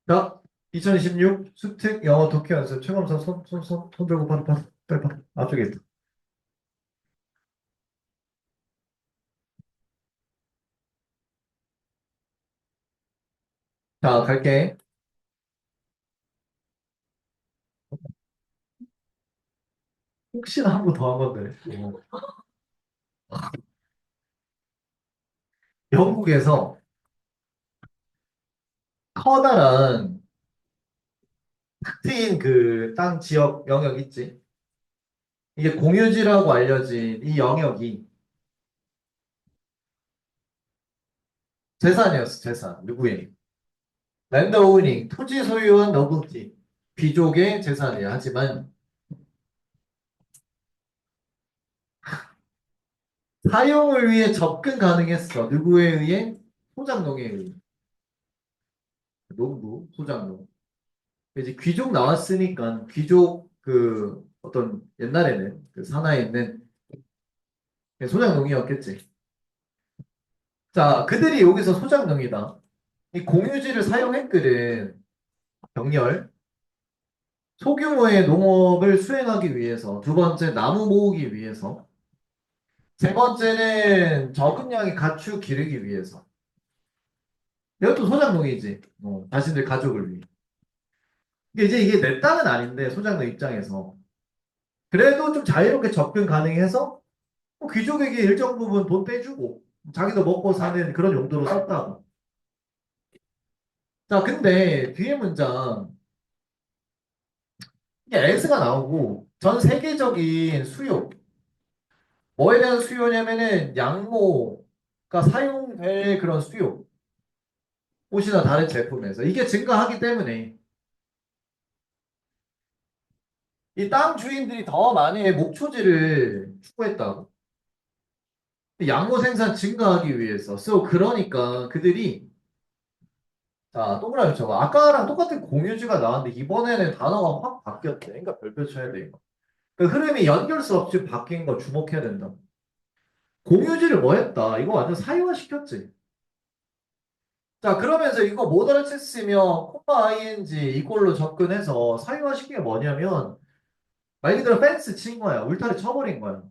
자, 2026 수특 영어 독해 연습 최검사 손 들고 빨리 봐. 앞쪽에 있다. 자, 갈게. 혹시나 한 번 더 한 건데. 영국에서 커다란 트인 그 땅 지역 영역 있지. 이게 공유지라고 알려진 이 영역이 재산이었어, 재산. 누구의? 랜드 오우닝, 토지 소유한 너블티. 귀족의 재산이야. 하지만 사용을 위해 접근 가능했어. 누구에 의해? 소장농에 의해. 농부, 소장농. 이제 귀족 나왔으니까 귀족 그 어떤 옛날에는 그 산하에 있는 소장농이었겠지. 자, 그들이 여기서 소장농이다. 이 공유지를 사용했거든. 병렬. 소규모의 농업을 수행하기 위해서. 두 번째, 나무 모으기 위해서. 세 번째는 적은량의 가축 기르기 위해서. 이것도 소장농이지. 자신들 가족을 위해. 이게 내 땅은 아닌데, 소장농 입장에서. 그래도 좀 자유롭게 접근 가능해서 귀족에게 일정 부분 돈 떼주고 자기도 먹고 사는 그런 용도로 썼다고. 자, 근데 뒤에 문장 이게 S가 나오고 전 세계적인 수요. 뭐에 대한 수요냐면은 양모가 사용될 그런 수요. 옷이나 다른 제품에서 이게 증가하기 때문에 이 땅 주인들이 더 많은 목초지를 추구했다고. 양모 생산 증가하기 위해서. 그러니까 그들이 자, 동그라미 쳐봐. 아까랑 똑같은 공유지가 나왔는데 이번에는 단어가 확 바뀌었대. 그러니까 별표 쳐야 돼, 이거. 그 흐름이 연결 수 없이 바뀐 거 주목해야 된다. 공유지를 뭐 했다? 이거 완전 사유화 시켰지. 자, 그러면서 이거 못 알아챘으면 콤마 ing 이꼴로 접근해서 사유화 시킨 게 뭐냐면 말 그대로 펜스 친 거야. 울타리 쳐버린 거야.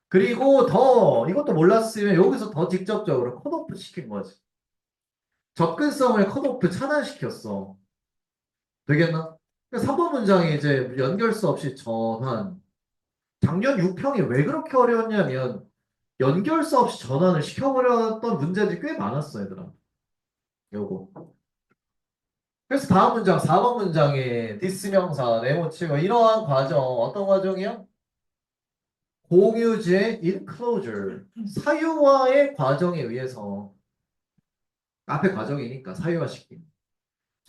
그리고 더 이것도 몰랐으면 여기서 더 직접적으로 컷오프 시킨 거지. 접근성을 컷오프 차단시켰어. 되겠나? 3번 문장이 이제 연결수 없이 전환. 작년 6평이 왜 그렇게 어려웠냐면 연결수 없이 전환을 시켜버렸던 문제들이 꽤 많았어, 얘들아. 요거. 그래서 다음 문장, 4번 문장에 디스 명사, 네모치고 이러한 과정, 어떤 과정이요? 공유지의 enclosure, 사유화의 과정에 의해서 앞에 과정이니까 사유화시킴.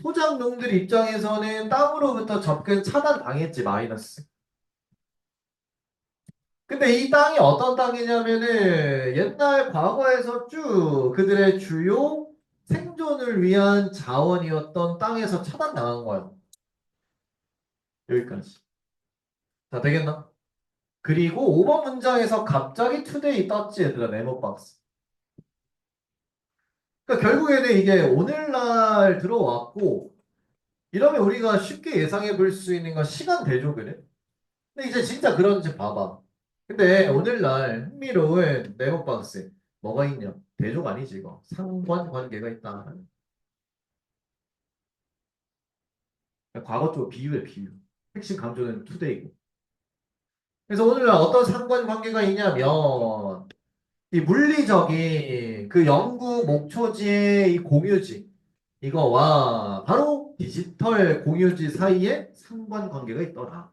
소작농들 입장에서는 땅으로부터 접근 차단 당했지, 마이너스. 근데 이 땅이 어떤 땅이냐면은 옛날 과거에서 쭉 그들의 주요 생존을 위한 자원이었던 땅에서 차단당한 거야. 여기까지. 자, 되겠나? 그리고 5번 문장에서 갑자기 투데이 떴지, 얘들아, 네모박스. 그러니까 결국에는 이게 오늘날 들어왔고, 이러면 우리가 쉽게 예상해 볼 수 있는 건 시간 대조거든? 근데 이제 진짜 그런지 봐봐. 근데 오늘날 흥미로운 네모박스. 뭐가 있냐? 대조가 아니지, 이거. 상관 관계가 있다. 과거 쪽 비유에 비유. 핵심 강조는 투데이고. 그래서 오늘날 어떤 상관 관계가 있냐면, 이 물리적인 그 영구 목초지의 이 공유지, 이거와 바로 디지털 공유지 사이에 상관관계가 있더라.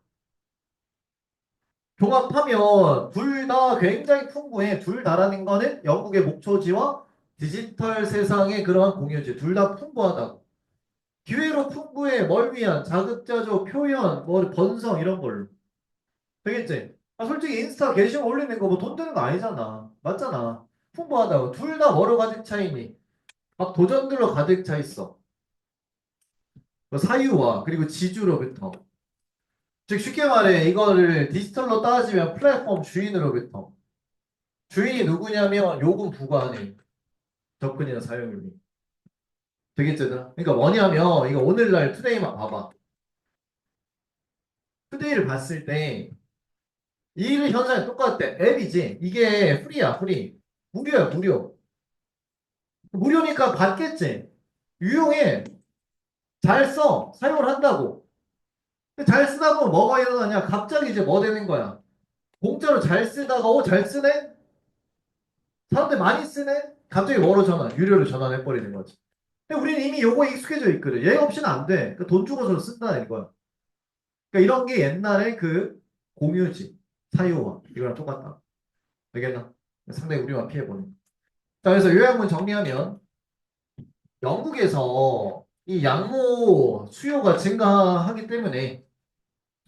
종합하면 둘 다 굉장히 풍부해. 둘 다라는 거는 영국의 목초지와 디지털 세상의 그러한 공유지. 둘 다 풍부하다고. 기회로 풍부해. 뭘 위한 자급자족, 표현, 뭐 번성 이런 걸로. 되겠지? 아, 솔직히 인스타 게시물 올리는 거 뭐 돈 드는 거 아니잖아. 맞잖아. 풍부하다고. 둘 다 뭐로 가득 차이니? 막 도전들로 가득 차 있어. 그 사유와 그리고 지주로부터. 즉 쉽게 말해 이거를 디지털로 따지면 플랫폼 주인으로부터. 주인이 누구냐면 요금 부과하는 접근이나 사용률이. 되겠지? 그러니까 뭐냐면 이거 오늘날 투데이만 봐봐. 투데이를 봤을 때 이 현상이 똑같대. 앱이지. 이게 프리야, 프리. 무료야, 무료. 무료니까 받겠지. 유용해. 잘 써. 사용을 한다고. 근데 잘 쓰다 보면 뭐가 일어나냐? 갑자기 이제 뭐 되는 거야? 공짜로 잘 쓰다가 잘 쓰네? 사람들 많이 쓰네? 갑자기 뭐로 전환? 유료로 전환해버리는 거지. 근데 우리는 이미 요거에 익숙해져 있거든. 얘 없이는 안 돼. 그러니까 돈 주고서 쓴다 이거야. 그러니까 이런 게 옛날에 그 공유지. 사유화. 이거랑 똑같다. 알겠나? 상당히 우리만 피해보는. 자, 그래서 요약문 정리하면 영국에서 이 양모 수요가 증가하기 때문에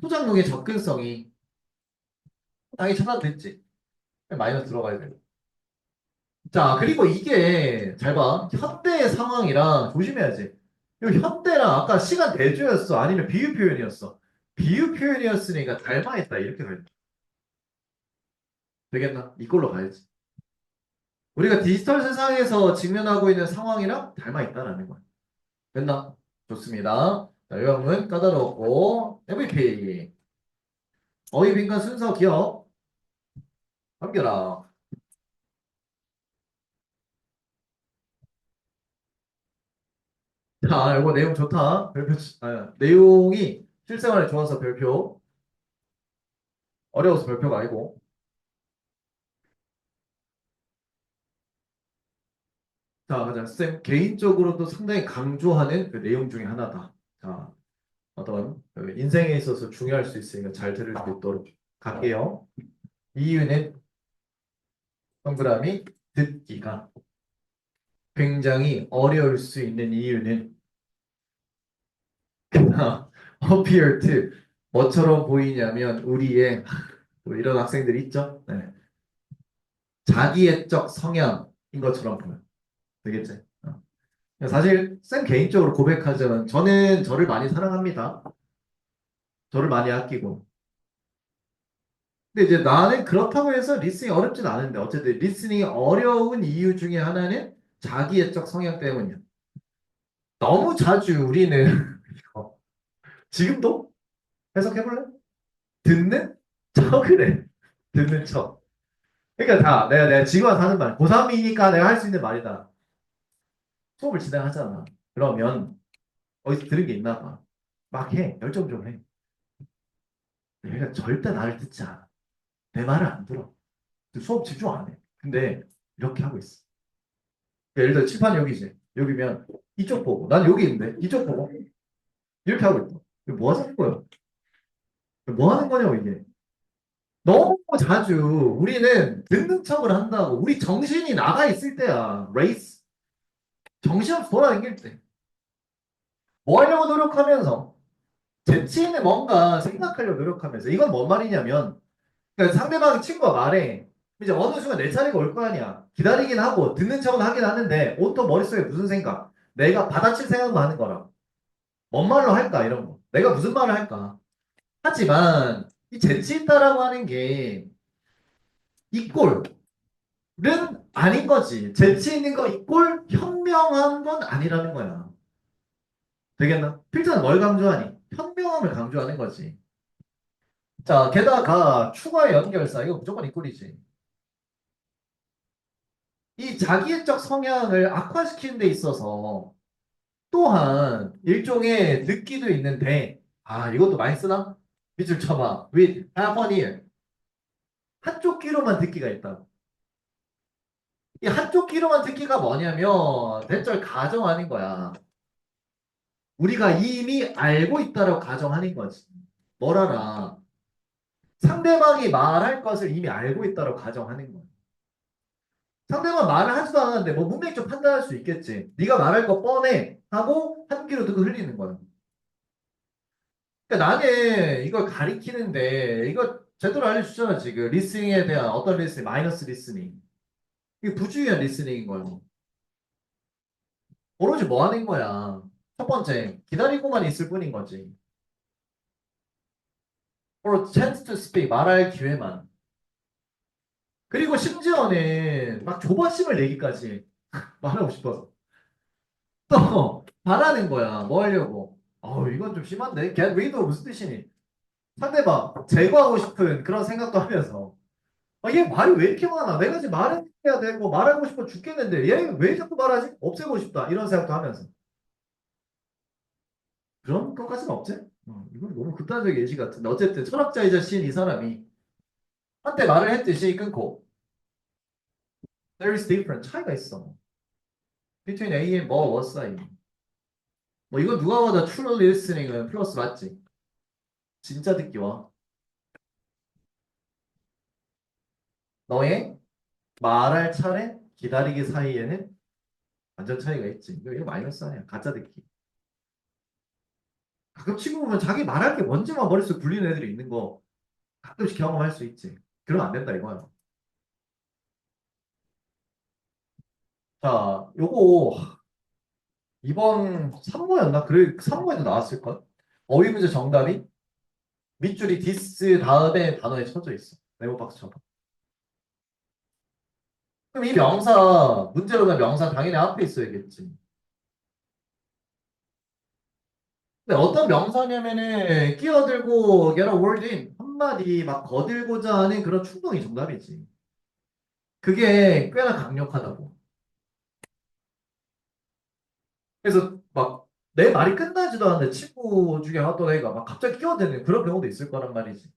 소장농의 접근성이 당연히 차단됐지. 마이너스 들어가야 돼. 자, 그리고 이게 잘 봐. 현대의 상황이랑 조심해야지. 이 현대랑 아까 시간 대조였어. 아니면 비유 표현이었어. 비유 표현이었으니까 닮아있다. 이렇게 갈 되겠나? 이걸로 가야지. 우리가 디지털 세상에서 직면하고 있는 상황이랑 닮아있다라는 거야. 됐나? 좋습니다. 자, 요약문 까다롭고 MVP. 어휘 빈칸 순서 기억. 넘겨라. 자, 이거 내용 좋다. 별표, 내용이 실생활에 좋아서 별표. 어려워서 별표가 아니고. 자, 가자. 쌤, 개인적으로도 상당히 강조하는 그 내용 중에 하나다. 자, 어떤 그 인생에 있어서 중요할 수 있으니까 잘 들을 수 있도록 갈게요. 이유는 동그라미 듣기가 굉장히 어려울 수 있는 이유는 appear to 뭐처럼 보이냐면 우리의 뭐 이런 학생들이 있죠. 네. 자기애적 성향인 것처럼 보여. 되겠지? 사실 쌤 개인적으로 고백하자면 저는 저를 많이 사랑합니다. 저를 많이 아끼고. 근데 이제 나는 그렇다고 해서 리스닝이 어렵진 않은데 어쨌든 리스닝이 어려운 이유 중에 하나는 자기애적 성향 때문이야. 너무 자주 우리는 지금도 해석해볼래? 듣는 척을 해. 듣는 척. 그러니까 다 내가 지금 와서 하는 말. 고3이니까 내가 할 수 있는 말이다. 수업을 진행하잖아. 그러면 어디서 들은 게 있나 봐. 막 해. 열정적으로 해. 얘가 절대 나를 듣지 않아. 내 말을 안 들어. 수업 집중 안 해. 근데 이렇게 하고 있어. 예를 들어 칠판 여기지. 여기면 이쪽 보고. 난 여기 있는데 이쪽 보고. 이렇게 하고 있어. 이거 뭐 하는 거야? 뭐 하는 거냐고 이게. 너무 자주 우리는 듣는 척을 한다고. 우리 정신이 나가 있을 때야. 레이스. 정신없이 돌아다닐 때. 뭐 하려고 노력하면서 재치 있는 뭔가 생각하려고 노력하면서 이건 뭔 말이냐면 그러니까 상대방이 친구가 말해 이제 어느 순간 내 차례가 올 거 아니야 기다리긴 하고 듣는 척은 하긴 하는데 온통 머릿속에 무슨 생각 내가 받아칠 생각만 하는 거라 뭔 말로 할까 이런 거 내가 무슨 말을 할까 하지만 이 재치 있다라고 하는 게 이 꼴은 아닌 거지 재치 있는 거 이 꼴 현명한 건 아니라는 거야 되겠나? 필터는 뭘 강조하니? 현명함을 강조하는 거지 자, 게다가 추가 연결사 이거 무조건 이꼴이지. 이 자기애적 성향을 악화시키는 데 있어서 또한 일종의 느끼도 있는데 이것도 많이 쓰나? 밑줄 쳐봐. with half an ear. 한쪽 귀로만 듣기가 있다. 이 한쪽 귀로만 듣기가 뭐냐면 대절 가정하는 거야. 우리가 이미 알고 있다라고 가정하는 거지. 뭘 알아? 상대방이 말할 것을 이미 알고 있다라고 가정하는 거야. 상대방 말을 하지도 않았는데 뭐 문맥적 판단할 수 있겠지. 네가 말할 거 뻔해 하고 한 귀로 듣고 흘리는 거야. 그러니까 나는 이걸 가리키는데 이거 제대로 알려주잖아 지금 리스닝에 대한 어떤 리스닝 마이너스 리스닝 이게 부주의한 리스닝인 거야. 오로지 뭐 하는 거야. 첫 번째 기다리고만 있을 뿐인 거지. or chance to speak 말할 기회만. 그리고 심지어는 막 조바심을 내기까지 말하고 싶어서. 또 바라는 거야. 뭐 하려고? 이건 좀 심한데? get rid 무슨 뜻이니? 상대방 제거하고 싶은 그런 생각도 하면서 얘 말이 왜 이렇게 많아? 내가 지금 말해야 되고 말하고 싶어 죽겠는데 얘 왜 자꾸 말하지? 없애고 싶다 이런 생각도 하면서 그런 것까지는 없지? 이건 너무 극단적 예시 같은데 어쨌든 철학자이자 시인 이 사람이 한때 말을 했듯이 끊고 there is different 차이가 있어 between A and 뭐 what 사이 뭐 이거 누가 봐도 true listening은 플러스 맞지? 진짜 듣기와 너의 말할 차례 기다리기 사이에는 완전 차이가 있지. 이거 마이너스 아니야. 가짜 듣기. 가끔 친구 보면 자기 말할 게 뭔지만 머릿속에 굴리는 애들이 있는 거 가끔씩 경험할 수 있지. 그러면 안 된다 이거야. 자, 요거 이번 3모였나? 그래, 3모에도 나왔을걸? 어휘 문제 정답이 밑줄이 디스 다음에 단어에 쳐져 있어. 네모 박스 쳐봐. 그럼 이 명사, 문제로 는 명사 당연히 앞에 있어야겠지. 근데 어떤 명사냐면은 끼어들고 get a word in 한마디 막 거들고자 하는 그런 충동이 정답이지. 그게 꽤나 강력하다고. 그래서 막 내 말이 끝나지도 않는데 친구 중에 어떤 애가 막 갑자기 끼어드는 그런 경우도 있을 거란 말이지.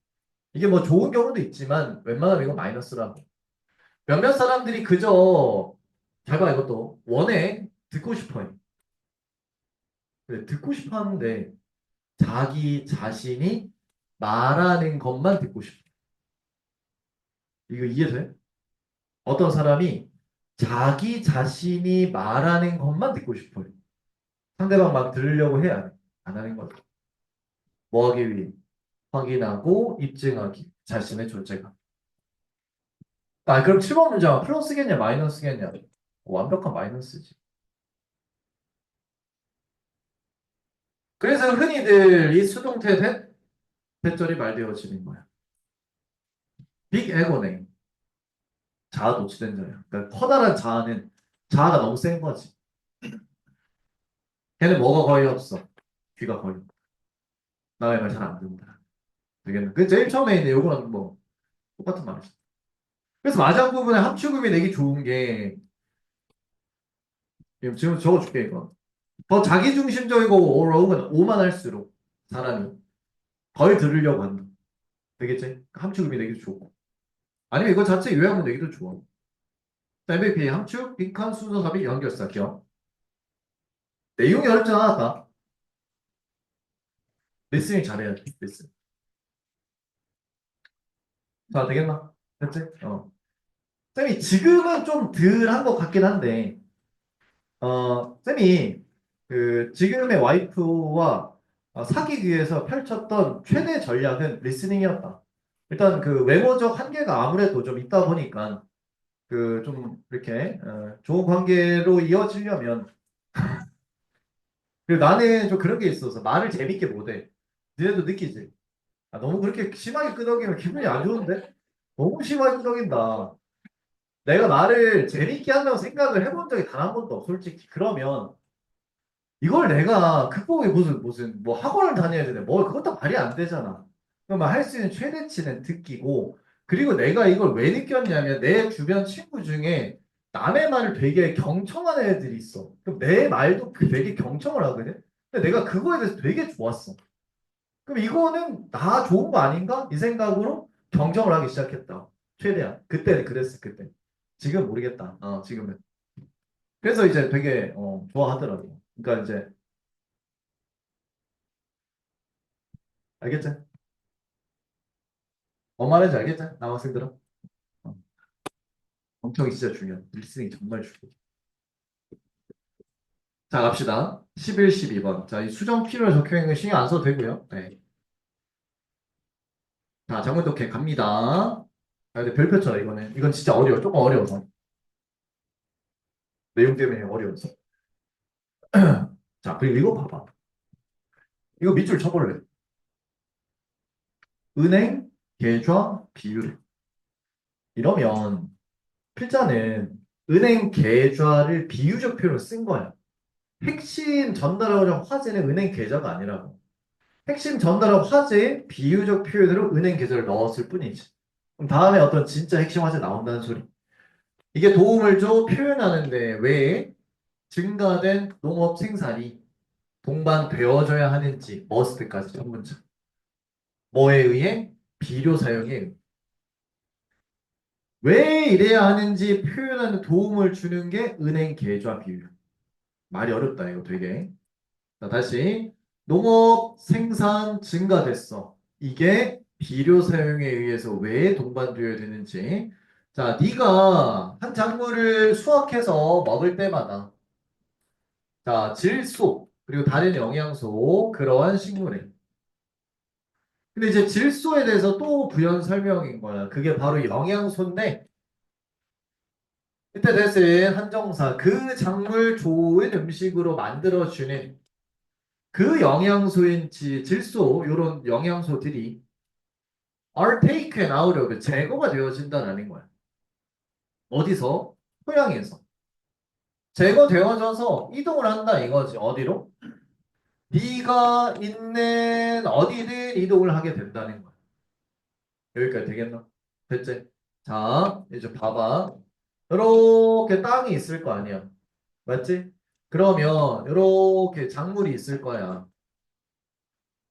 이게 뭐 좋은 경우도 있지만 웬만하면 이건 마이너스라고. 몇몇 사람들이 그저 잘 봐 이것도 원해 듣고 싶어요. 그래, 듣고 싶어 하는데 자기 자신이 말하는 것만 듣고 싶어. 이거 이해돼? 어떤 사람이 자기 자신이 말하는 것만 듣고 싶어요. 상대방 막 들으려고 해야 돼. 안 하는 거죠. 뭐 하기 위해? 확인하고 입증하기. 자신의 존재감. 그럼 7번 문제가 플러스겠냐, 마이너스겠냐? 완벽한 마이너스지. 그래서 흔히들 이 수동태 대절이 말되어지는 거야. 빅 에고네. 자아 도취된 자야. 그러니까 커다란 자아는 자아가 너무 센 거지. 걔는 뭐가 거의 없어. 귀가 거의 없어. 남의 말 잘 안 듣는다. 되겠네. 그 제일 처음에 있는 요거는 뭐 똑같은 말이지. 그래서 마지막 부분에 함축음이 내기 좋은 게 지금 적어줄게 이거. 더 자기중심적이고 어려움은 오만할수록 사람이 덜 들으려고 한다. 되겠지? 함축음이 내기도 좋고. 아니면 이거 자체 요약문 내기도 좋아. MVP 함축, 빈칸, 순서 삽입, 연결사 기억. 내용이 어렵지 않았다. 리스닝 잘해야 돼. 리스닝. 자, 되겠나? 됐지? 쌤이 지금은 좀 덜 한 것 같긴 한데, 쌤이 그 지금의 와이프와 사귀기 위해서 펼쳤던 최대 전략은 리스닝이었다. 일단 그 외모적 한계가 아무래도 좀 있다 보니까 그 좀 이렇게 좋은 관계로 이어지려면 그 나는 좀 그런 게 있어서 말을 재밌게 못해. 니네도 느끼지? 너무 그렇게 심하게 끄덕이면 기분이 안 좋은데? 너무 심하게 끄덕인다. 내가 말을 재밌게 한다고 생각을 해본 적이 단 한 번도 없어, 솔직히. 그러면 이걸 내가 극복에 무슨 뭐 학원을 다녀야 되네. 뭐 그것도 말이 안 되잖아. 그러면 할 수 있는 최대치는 듣기고 그리고 내가 이걸 왜 느꼈냐면 내 주변 친구 중에 남의 말을 되게 경청하는 애들이 있어. 그럼 내 말도 되게 경청을 하거든. 근데 내가 그거에 대해서 되게 좋았어. 그럼 이거는 다 좋은 거 아닌가? 이 생각으로 경청을 하기 시작했다. 최대한. 그때는 그랬어, 그때. 지금 모르겠다. 지금은. 그래서 이제 되게 좋아하더라고. 그러니까 이제 알겠지? 뭔 말인지 알겠지? 남학생들은? 어, 경청이 진짜 중요해. 리스닝이 정말 중요해. 자, 갑시다. 11, 12번. 자, 이 수정 필요로 적혀있는 거 신경 안 써도 되고요. 네. 자, 장문 독해 갑니다. 근데 별표 쳐라, 이거는. 이건 진짜 어려워. 조금 어려워서. 내용 때문에 어려워서. 자, 그리고 이거 봐봐. 이거 밑줄 쳐볼래. 은행, 계좌, 비율. 이러면 필자는 은행 계좌를 비유적 표현으로 쓴 거야. 핵심 전달하고자 화제는 은행 계좌가 아니라고. 핵심 전달하고 화제에 비유적 표현으로 은행 계좌를 넣었을 뿐이지. 그럼 다음에 어떤 진짜 핵심 화제 나온다는 소리. 이게 도움을 줘 표현하는데 왜 증가된 농업 생산이 동반되어져야 하는지 머스트까지 첫 문장. 뭐에 의해? 비료 사용에 의해. 왜 이래야 하는지 표현하는 도움을 주는 게 은행 계좌 비유. 말이 어렵다 이거 되게. 자, 다시 농업 생산 증가됐어. 이게 비료 사용에 의해서 왜 동반되어야 되는지. 자, 네가 한 작물을 수확해서 먹을 때마다 자, 질소 그리고 다른 영양소 그러한 식물에. 근데 이제 질소에 대해서 또 부연 설명인 거야. 그게 바로 영양소인데 이때 대신 한정사 그 작물 좋은 음식으로 만들어주는 그 영양소인 질소 이런 영양소들이 are taken out of 제거가 되어진다는 거야. 어디서? 토양에서. 제거되어져서 이동을 한다 이거지. 어디로? 네가 있는 어디든 이동을 하게 된다는 거야. 여기까지 되겠나? 됐지? 자, 이제 봐봐. 이렇게 땅이 있을 거 아니야. 맞지? 그러면 이렇게 작물이 있을 거야.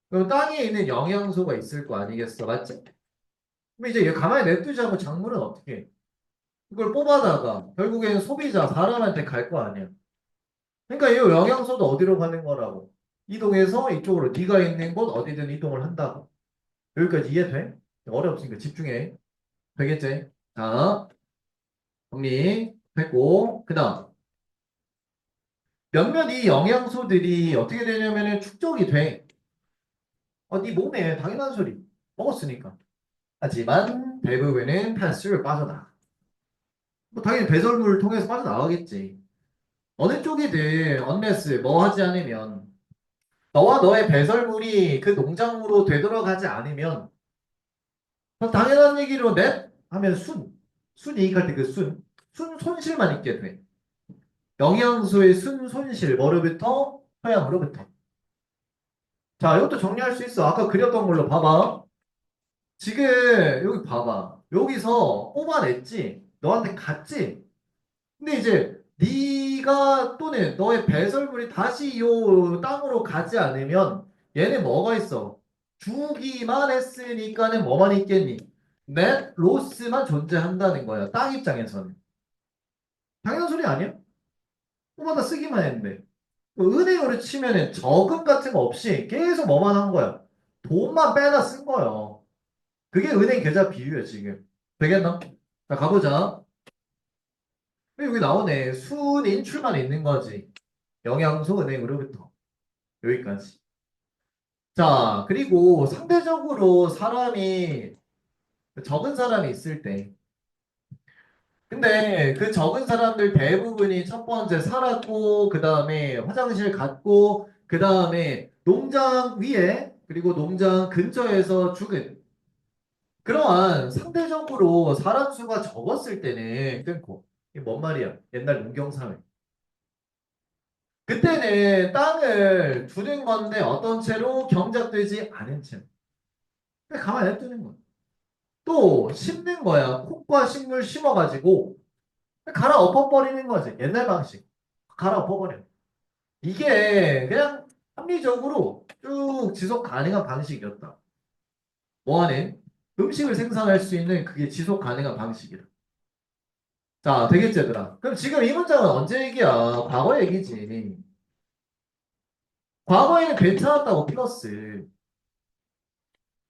그럼 땅에 있는 영양소가 있을 거 아니겠어? 맞지? 그럼 이제 얘 가만히 냅두자고 작물은 어떻게 해? 이걸 뽑아다가 결국에는 소비자, 사람한테 갈 거 아니야. 그러니까 이 영양소도 어디로 가는 거라고? 이동해서 이쪽으로 네가 있는 곳 어디든 이동을 한다고. 여기까지 이해돼? 어렵으니까 집중해. 되겠지? 자, 정리했고 그 다음 몇몇 이 영양소들이 어떻게 되냐면은 축적이 돼. 네 몸에 당연한 소리. 먹었으니까. 하지만 대부분은 폐수를 빠져나가. 뭐 당연히 배설물을 통해서 빠져나가겠지. 어느 쪽이든 unless 뭐 하지 않으면 너와 너의 배설물이 그 농작물로 되돌아가지 않으면 그럼 당연한 얘기로 넷 하면 순 이익할 때 그 순 손실만 있게 돼. 영양소의 순 손실 뭐로부터? 토양으로부터. 자, 이것도 정리할 수 있어. 아까 그렸던 걸로 봐봐. 지금 여기 봐봐. 여기서 뽑아냈지? 너한테 갔지? 근데 이제 네가 또는 너의 배설물이 다시 요 땅으로 가지 않으면 얘네 뭐가 있어? 주기만 했으니까는 뭐만 있겠니? 넷 로스만 존재한다는 거야. 땅 입장에서는. 당연한 소리 아니야? 뽑아다 쓰기만 했는데. 그 은행으로 치면은 저금 같은 거 없이 계속 뭐만 한 거야. 돈만 빼다 쓴 거예요. 그게 은행 계좌 비율이야 지금. 되겠나? 자 가보자. 여기 나오네. 순 인출만 있는 거지. 영양소 은행으로부터. 여기까지. 자, 그리고 상대적으로 사람이 적은 사람이 있을 때. 근데 그 적은 사람들 대부분이 첫 번째 살았고, 그 다음에 화장실 갔고, 그 다음에 농장 위에, 그리고 농장 근처에서 죽은. 그러한 상대적으로 사람 수가 적었을 때는 끊고. 이게 뭔 말이야? 옛날 농경사회. 그때는 땅을 두는 건데 어떤 채로 경작되지 않은 채로. 그냥 가만히 냅두는 거야. 또 심는 거야. 콩과 식물 심어가지고 갈아 엎어버리는 거지. 옛날 방식. 갈아 엎어버려. 이게 그냥 합리적으로 쭉 지속 가능한 방식이었다. 뭐하는? 음식을 생산할 수 있는 그게 지속 가능한 방식이다. 자, 되겠지, 얘들아? 그럼 지금 이 문장은 언제 얘기야? 과거 얘기지. 과거에는 괜찮았다고 플러스.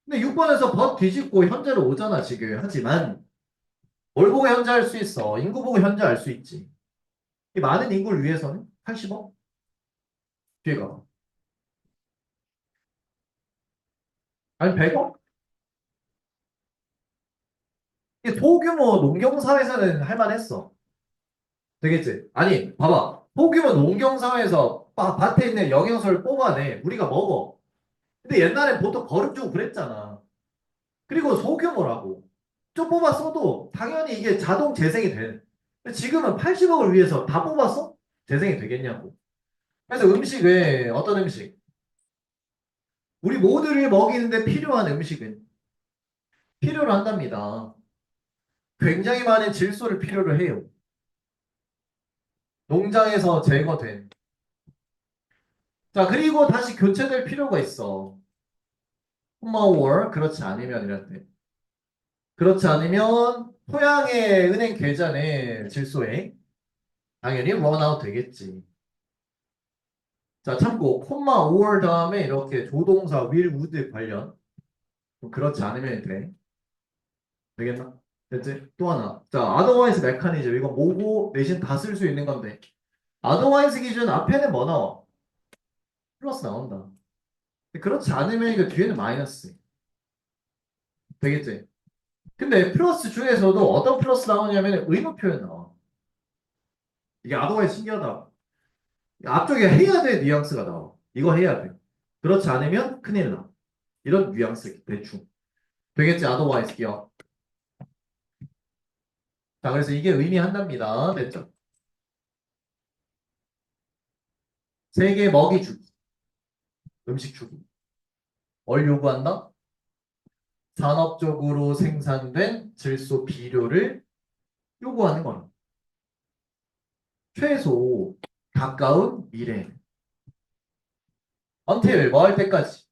근데 6번에서 법 뒤집고 현재로 오잖아, 지금. 하지만 뭘 보고 현재할 수 있어? 인구 보고 현재할 수 있지. 이 많은 인구를 위해서는 80억? 뒤에 가. 아니 100억? 이 소규모 농경사회에서는 할만했어. 되겠지? 아니 봐봐. 소규모 농경사회에서 밭에 있는 영양소를 뽑아내. 우리가 먹어. 근데 옛날엔 보통 거름 주고 그랬잖아. 그리고 소규모라고. 좀 뽑았어도 당연히 이게 자동 재생이 돼. 근데 지금은 80억을 위해서 다 뽑았어? 재생이 되겠냐고. 그래서 음식을 어떤 음식? 우리 모두를 먹이는데 필요한 음식은 필요로 한답니다. 굉장히 많은 질소를 필요로 해요. 농장에서 제거된. 자, 그리고 다시 교체될 필요가 있어. 콤마월 그렇지 않으면 이럴 때. 그렇지 않으면 토양의 은행 계좌내 질소에 당연히 런아웃 되겠지. 자, 참고 콤마 5월 다음에 이렇게 조동사 will, would 관련 그렇지 않으면 돼. 되겠나? 됐지? 또 하나. 자, otherwise 메커니즘. 이거 뭐고 대신 다 쓸 수 있는 건데. otherwise 기준 앞에는 뭐 나와? 플러스 나온다. 근데 그렇지 않으면 이거 뒤에는 마이너스. 되겠지? 근데 플러스 중에서도 어떤 플러스 나오냐면 의무 표현 나와. 이게 otherwise 신기하다. 앞쪽에 해야 될 뉘앙스가 나와. 이거 해야 돼. 그렇지 않으면 큰일 나. 이런 뉘앙스 대충. 되겠지? otherwise 기억. 자, 그래서 이게 의미한답니다. 됐죠? 세계 먹이 주기, 음식 주기. 뭘 요구한다? 산업적으로 생산된 질소 비료를 요구하는 거야. 최소 가까운 미래. until 뭐 할 때까지.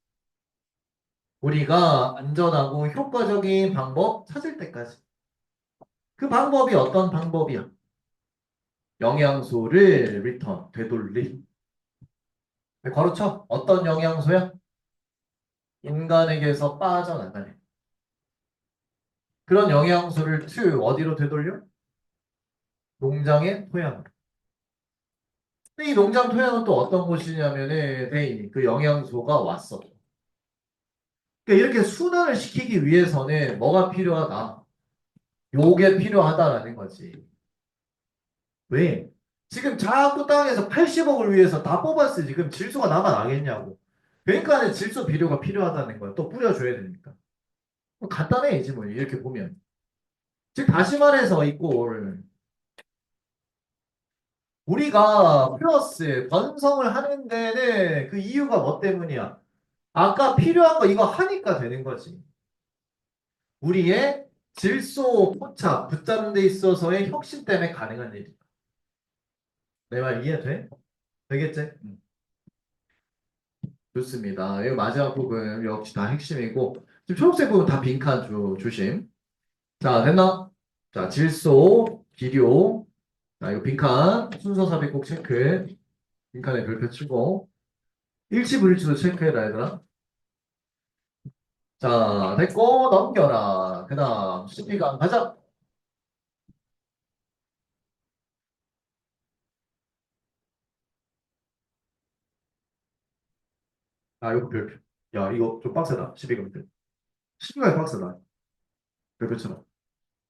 우리가 안전하고 효과적인 방법 찾을 때까지. 그 방법이 어떤 방법이야? 영양소를 리턴, 되돌림. 가로쳐? 어떤 영양소야? 인간에게서 빠져나가네. 그런 영양소를 어디로 되돌려? 농장의 토양으로. 근데 이 농장 토양은 또 어떤 곳이냐면은 그 영양소가 왔어. 그러니까 이렇게 순환을 시키기 위해서는 뭐가 필요하다? 요게 필요하다라는 거지. 왜? 지금 자꾸 땅에서 80억을 위해서 다 뽑았으니 지금 질소가 남아나겠냐고. 그러니까 질소 비료가 필요하다는 거야. 또 뿌려줘야 되니까. 간단해지 뭐 이렇게 보면. 즉 다시 말해서 이꼴 우리가 플러스 번성을 하는 데는 그 이유가 뭐 때문이야? 아까 필요한 거 이거 하니까 되는 거지. 우리의 질소 포착 붙잡는 데 있어서의 혁신 때문에 가능한 일이다. 내 말 이해돼? 되겠지? 좋습니다. 이 마지막 부분 역시 다 핵심이고 지금 초록색 부분 다 빈칸 조심. 자, 됐나? 자, 질소, 비료. 자, 이거 빈칸 순서 삽입 꼭 체크. 빈칸에 별표 치고 일치 불일치도 체크해라 얘들아. 자, 됐고 넘겨라. 그 다음 12강 가자. 아, 이거 별표. 야, 이거 좀 빡세다. 12강 때. 12강이 빡세다. 별표처럼.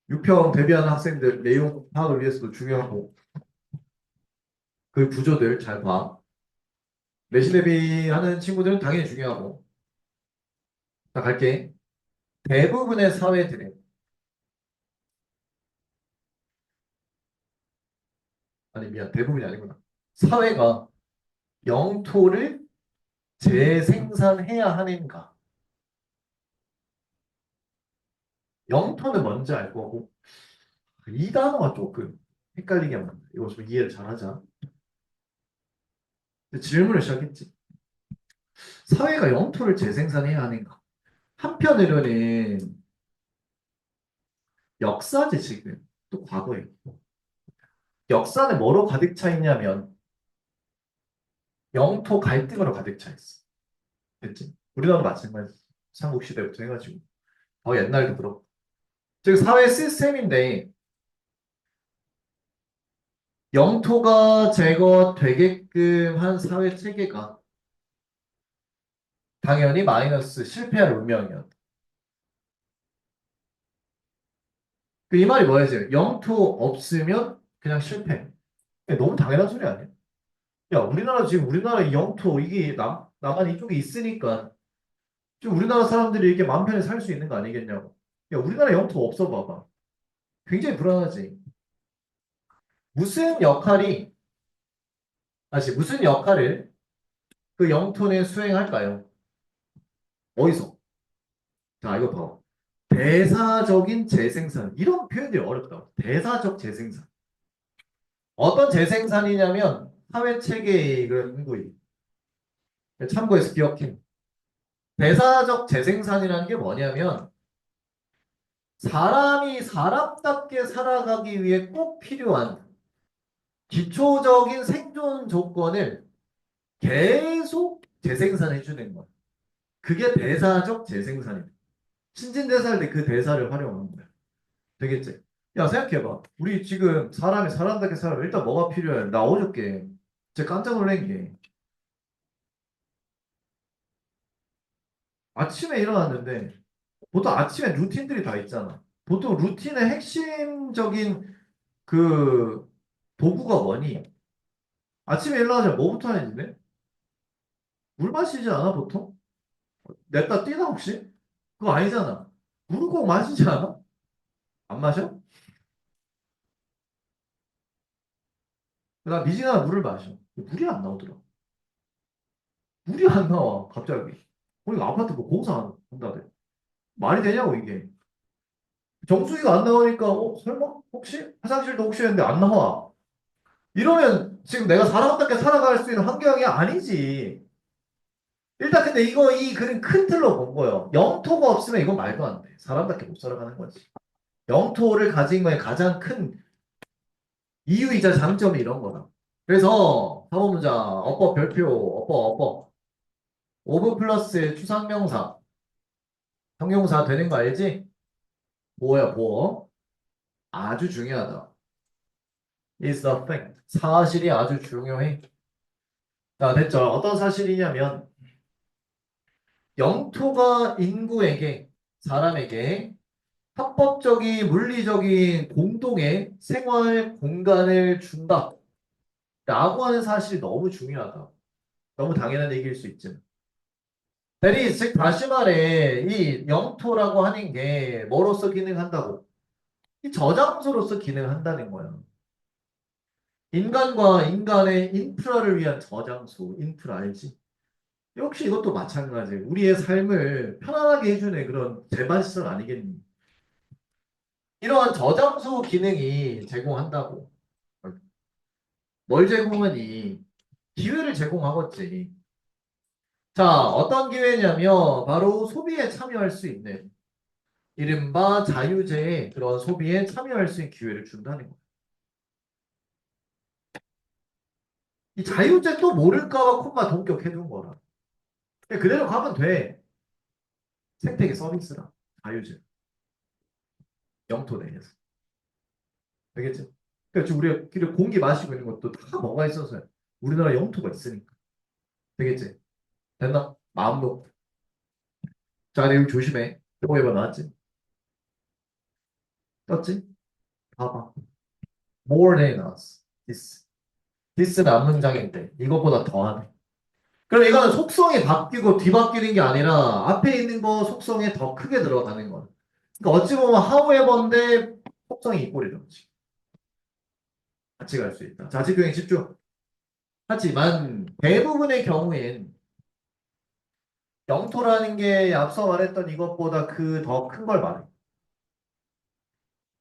6평 데뷔하는 학생들 내용 파악을 위해서도 중요하고 그 구조들 잘 봐. 내신 대비하는 친구들은 당연히 중요하고. 자, 갈게. 대부분의 사회들은 아니 미안 대부분이 아니구나. 사회가 영토를 재생산해야 하는가? 영토는 뭔지 알 거고 이 단어가 조금 헷갈리게 만다. 이거 좀 이해를 잘하자. 질문을 시작했지. 사회가 영토를 재생산해야 하는가? 한편으로는 역사지 지금. 또 과거에. 역사는 뭐로 가득 차 있냐면 영토 갈등으로 가득 차 있어. 됐지? 우리나라도 마찬가지. 삼국시대부터 해가지고. 옛날도 그렇고. 즉 사회 시스템인데 영토가 제거되게끔 한 사회 체계가 당연히 마이너스 실패할 운명이었다. 이 말이 뭐야 지금? 영토 없으면 그냥 실패. 너무 당연한 소리 아니야? 야, 우리나라 지금 우리나라 영토 이게 남한 이쪽에 있으니까 지금 우리나라 사람들이 이렇게 마음 편히 살 수 있는 거 아니겠냐고. 야, 우리나라 영토 없어 봐봐. 굉장히 불안하지. 무슨 역할이 다시 무슨 역할을 그 영토는 수행할까요? 어디서? 자, 이거 봐. 대사적인 재생산. 이런 표현들이 어렵다. 대사적 재생산. 어떤 재생산이냐면 사회 체계의 그런 인구이. 참고해서 기억해. 대사적 재생산이라는 게 뭐냐면 사람이 사람답게 살아가기 위해 꼭 필요한 기초적인 생존 조건을 계속 재생산해 주는 거야. 그게 대사적 재생산입니다. 신진대사할 때 그 대사를 활용하는 거야. 되겠지? 야, 생각해봐. 우리 지금 사람이 사람답게 살아. 일단 뭐가 필요해? 나 어저께 진짜 깜짝 놀란 게 아침에 일어났는데 보통 아침에 루틴들이 다 있잖아. 보통 루틴의 핵심적인 그 도구가 뭐니? 아침에 일어나자마자 뭐부터 하는데? 물 마시지 않아, 보통? 냅다 뛰나, 혹시? 그거 아니잖아. 물을 꼭 마시지 않아? 안 마셔? 나 미지근한 물을 마셔. 물이 안 나오더라. 물이 안 나와, 갑자기. 거기 아파트 뭐 공사 한다대. 말이 되냐고, 이게. 정수기가 안 나오니까, 설마? 혹시? 화장실도 혹시 했는데 안 나와. 이러면 지금 내가 사람답게 살아갈 수 있는 환경이 아니지. 일단 근데 이거 이 그림 큰 틀로 본 거예요. 영토가 없으면 이건 말도 안 돼. 사람답게 못 살아가는 거지. 영토를 가진 거에 가장 큰 이유이자 장점이 이런 거다. 그래서 사법문장 어법 별표 어법 오브 플러스 추상명사 형용사 되는 거 알지? 뭐야 뭐? 아주 중요하다. is a fact. 사실이 아주 중요해. 자 됐죠? 어떤 사실이냐면 영토가 인구에게 사람에게 합법적인 물리적인 공동의 생활 공간을 준다. 라고 하는 사실이 너무 중요하다. 너무 당연한 얘기일 수 있지만. 대리, 즉 다시 말해 이 영토라고 하는 게 뭐로서 기능한다고? 이 저장소로서 기능한다는 거야. 인간과 인간의 인프라를 위한 저장소, 인프라 알지? 역시 이것도 마찬가지. 우리의 삶을 편안하게 해주는 그런 제반시설 아니겠니? 이러한 저장소 기능이 제공한다고. 뭘 제공하니? 기회를 제공하겠지. 자, 어떤 기회냐면 바로 소비에 참여할 수 있는 이른바 자유제의 그런 소비에 참여할 수 있는 기회를 준다는 거예요. 이 자유제 또 모를까 봐 콤마 동격해둔 거라. 그냥 그대로 가면 돼. 생태계 서비스라. 자유제. 영토 내에서. 알겠지? 그러니까 지금 우리가 공기 마시고 있는 것도 다 뭐가 있어서요. 우리나라 영토가 있으니까. 되겠지? 됐나? 마음 놓고. 자, 내용 조심해. 또 해봐 나왔지? 떴지? 봐봐. More than us. This. this는 앞문장인데 이것보다 더하네. 그럼 이거는 속성이 바뀌고 뒤바뀌는 게 아니라 앞에 있는 거 속성에 더 크게 들어가는 거야. 그러니까 어찌 보면 however인데 속성이 이꼴이라는 거지. 같이 갈 수 있다. 자, 집중해 집중. 하지만 대부분의 경우엔 영토라는 게 앞서 말했던 이것보다 그 더 큰 걸 말해.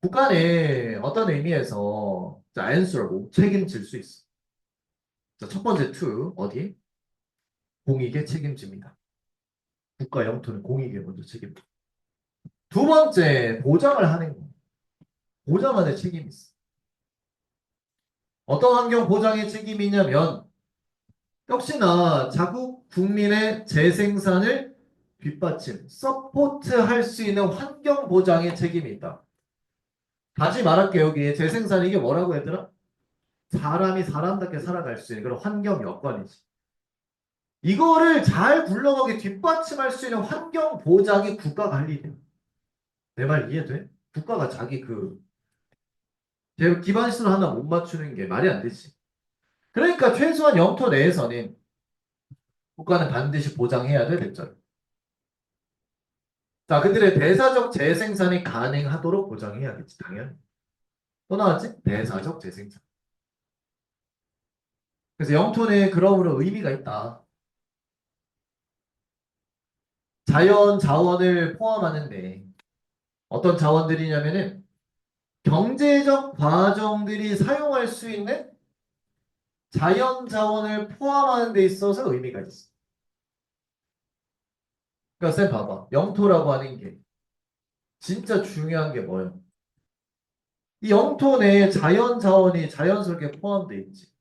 국가는 어떤 의미에서 자, answerable, 책임질 수 있어. 자, 첫 번째 to, 어디? 공익에 책임집니다. 국가 영토는 공익에 먼저 책임져. 두 번째, 보장을 하는 거. 보장하는 책임이 있어. 어떤 환경 보장의 책임이냐면, 역시나 자국 국민의 재생산을 뒷받침, 서포트할 수 있는 환경 보장의 책임이 있다. 다시 말할게요. 여기 재생산 이게 뭐라고 얘들아? 사람이 사람답게 살아갈 수 있는 그런 환경 여건이지. 이거를 잘 굴러가게 뒷받침할 수 있는 환경 보장이 국가 관리돼. 내 말 이해돼? 국가가 자기 그 기반 시설 하나 못 맞추는 게 말이 안 되지. 그러니까 최소한 영토 내에서는 국가는 반드시 보장해야 돼, 됐죠? 자, 그들의 대사적 재생산이 가능하도록 보장해야겠지, 당연히. 또 나왔지? 대사적 재생산. 그래서 영토는 그러므로 의미가 있다. 자연 자원을 포함하는데 어떤 자원들이냐면은 경제적 과정들이 사용할 수 있는 자연 자원을 포함하는 데 있어서 의미가 있어. 그러니까 쌤 봐봐. 영토라고 하는 게 진짜 중요한 게 뭐예요? 이 영토 내에 자연 자원이 자연스럽게 포함되어 있지.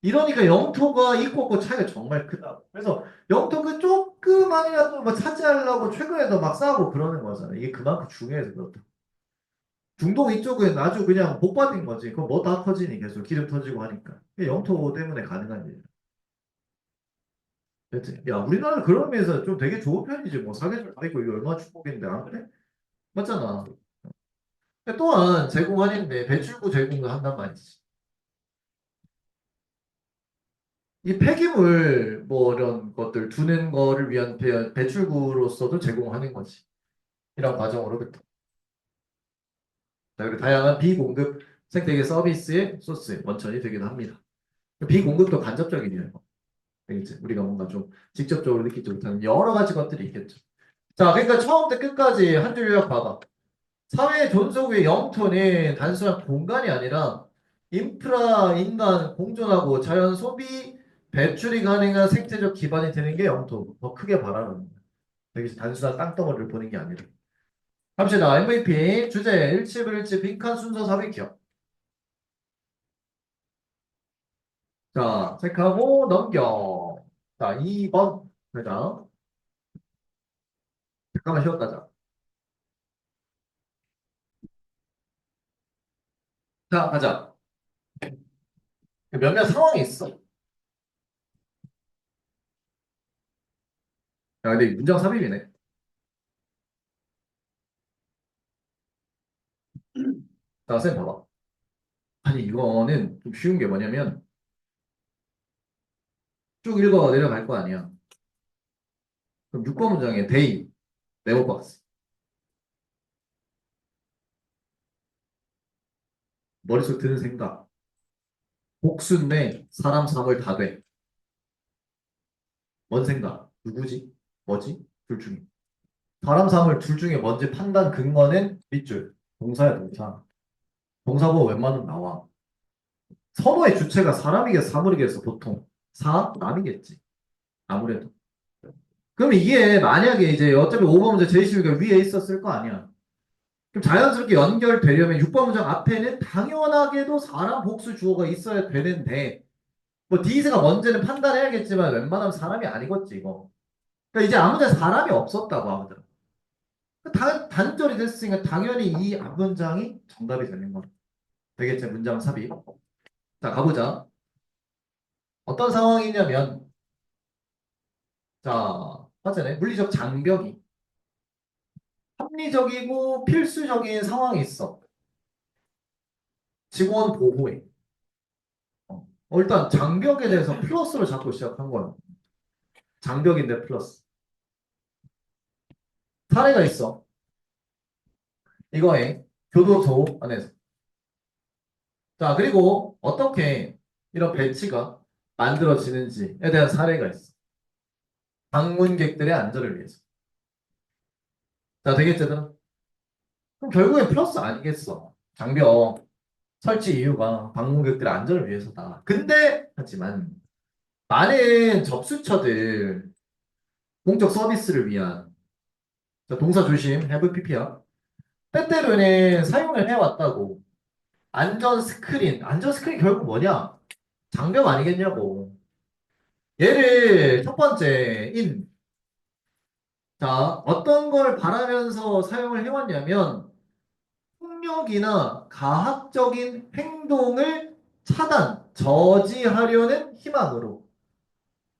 이러니까 영토가 있고 없고 차이가 정말 크다. 그래서 영토 그 조그만이라도 뭐 차지하려고 최근에도 막 싸우고 그러는 거잖아. 이게 그만큼 중요해서 그렇다. 중동 이쪽은 아주 그냥 복 받은 거지. 그거 뭐 다 터지니 계속 기름 터지고 하니까. 이게 영토 때문에 가능한 일이야. 그치? 야, 우리나라 그런 의미에서 좀 되게 좋은 편이지. 뭐 사계절 다 있고 이거 얼마나 축복인데 안 그래? 맞잖아. 또한 제공하는데 배출구 제공도 한단 말이지. 이 폐기물 뭐 이런 것들 두는 거를 위한 배출구로서도 제공하는 거지. 이런 과정으로부터. 자, 그리고 다양한 비공급 생태계 서비스의 소스, 원천이 되기도 합니다. 비공급도 간접적인 이유예요. 되겠지? 우리가 뭔가 좀 직접적으로 느끼지 못하는 여러 가지 것들이 있겠죠. 자, 그러니까 처음부터 끝까지 한 줄 요약 봐봐. 사회 존속의 영토는 단순한 공간이 아니라 인프라, 인간, 공존하고 자연 소비, 배출이 가능한 생태적 기반이 되는 게 영토. 더 크게 바라는 거야. 되게 단순한 땅덩어리를 보는 게 아니라. 갑시다. MVP 주제 일치불일치 빈칸 순서 삽입기억. 자, 체크하고 넘겨. 자, 2번. 가자. 잠깐만 쉬었다 자. 자, 가자. 몇몇 상황이 있어. 야, 근데 문장 삽입이네. 자, 쌤 봐봐. 아니, 이거는 좀 쉬운 게 뭐냐면 쭉 읽어 내려갈 거 아니야. 그럼 6번 문장에 데이, 네오박스. 머릿속 드는 생각. 복수인데 사람 사물 다 돼. 뭔 생각? 누구지? 뭐지? 둘 중에. 사람 사물 둘 중에 뭔지 판단 근거는 밑줄. 동사야 동사. 동사고 웬만하면 나와. 선어의 주체가 사람이겠어, 사물이겠어, 보통. 사람이겠지. 아무래도. 그럼 이게 만약에 이제 어차피 5번 문제 제시비가 위에 있었을 거 아니야. 그럼 자연스럽게 연결되려면 6번 문장 앞에는 당연하게도 사람 복수 주어가 있어야 되는데, 뭐 디귿가 뭔지는 판단해야겠지만 웬만하면 사람이 아니겠지, 이거. 그러니까 이제 아무데나 사람이 없었다고 아무데나. 단절이 됐으니까 당연히 이 앞문장이 정답이 되는 거야. 되겠지, 문장 삽입. 자, 가보자. 어떤 상황이냐면, 자, 화전에 물리적 장벽이 합리적이고 필수적인 상황이 있어. 직원 보호에. 일단 장벽에 대해서 플러스로 잡고 시작한 거야. 장벽인데 플러스. 사례가 있어. 이거에 교도소 안에서. 자, 그리고 어떻게 이런 배치가 만들어지는지에 대한 사례가 있어. 방문객들의 안전을 위해서. 자, 되겠지, 얘들아? 그럼 결국엔 플러스 아니겠어. 장벽 설치 이유가 방문객들의 안전을 위해서다. 근데, 하지만, 많은 접수처들, 공적 서비스를 위한, 자, 동사 조심, have pp야. 때때로는 사용을 해왔다고. 안전 스크린 결국 뭐냐? 장벽 아니겠냐고. 얘를 첫 번째, 자, 어떤 걸 바라면서 사용을 해왔냐면, 폭력이나 가학적인 행동을 저지하려는 희망으로.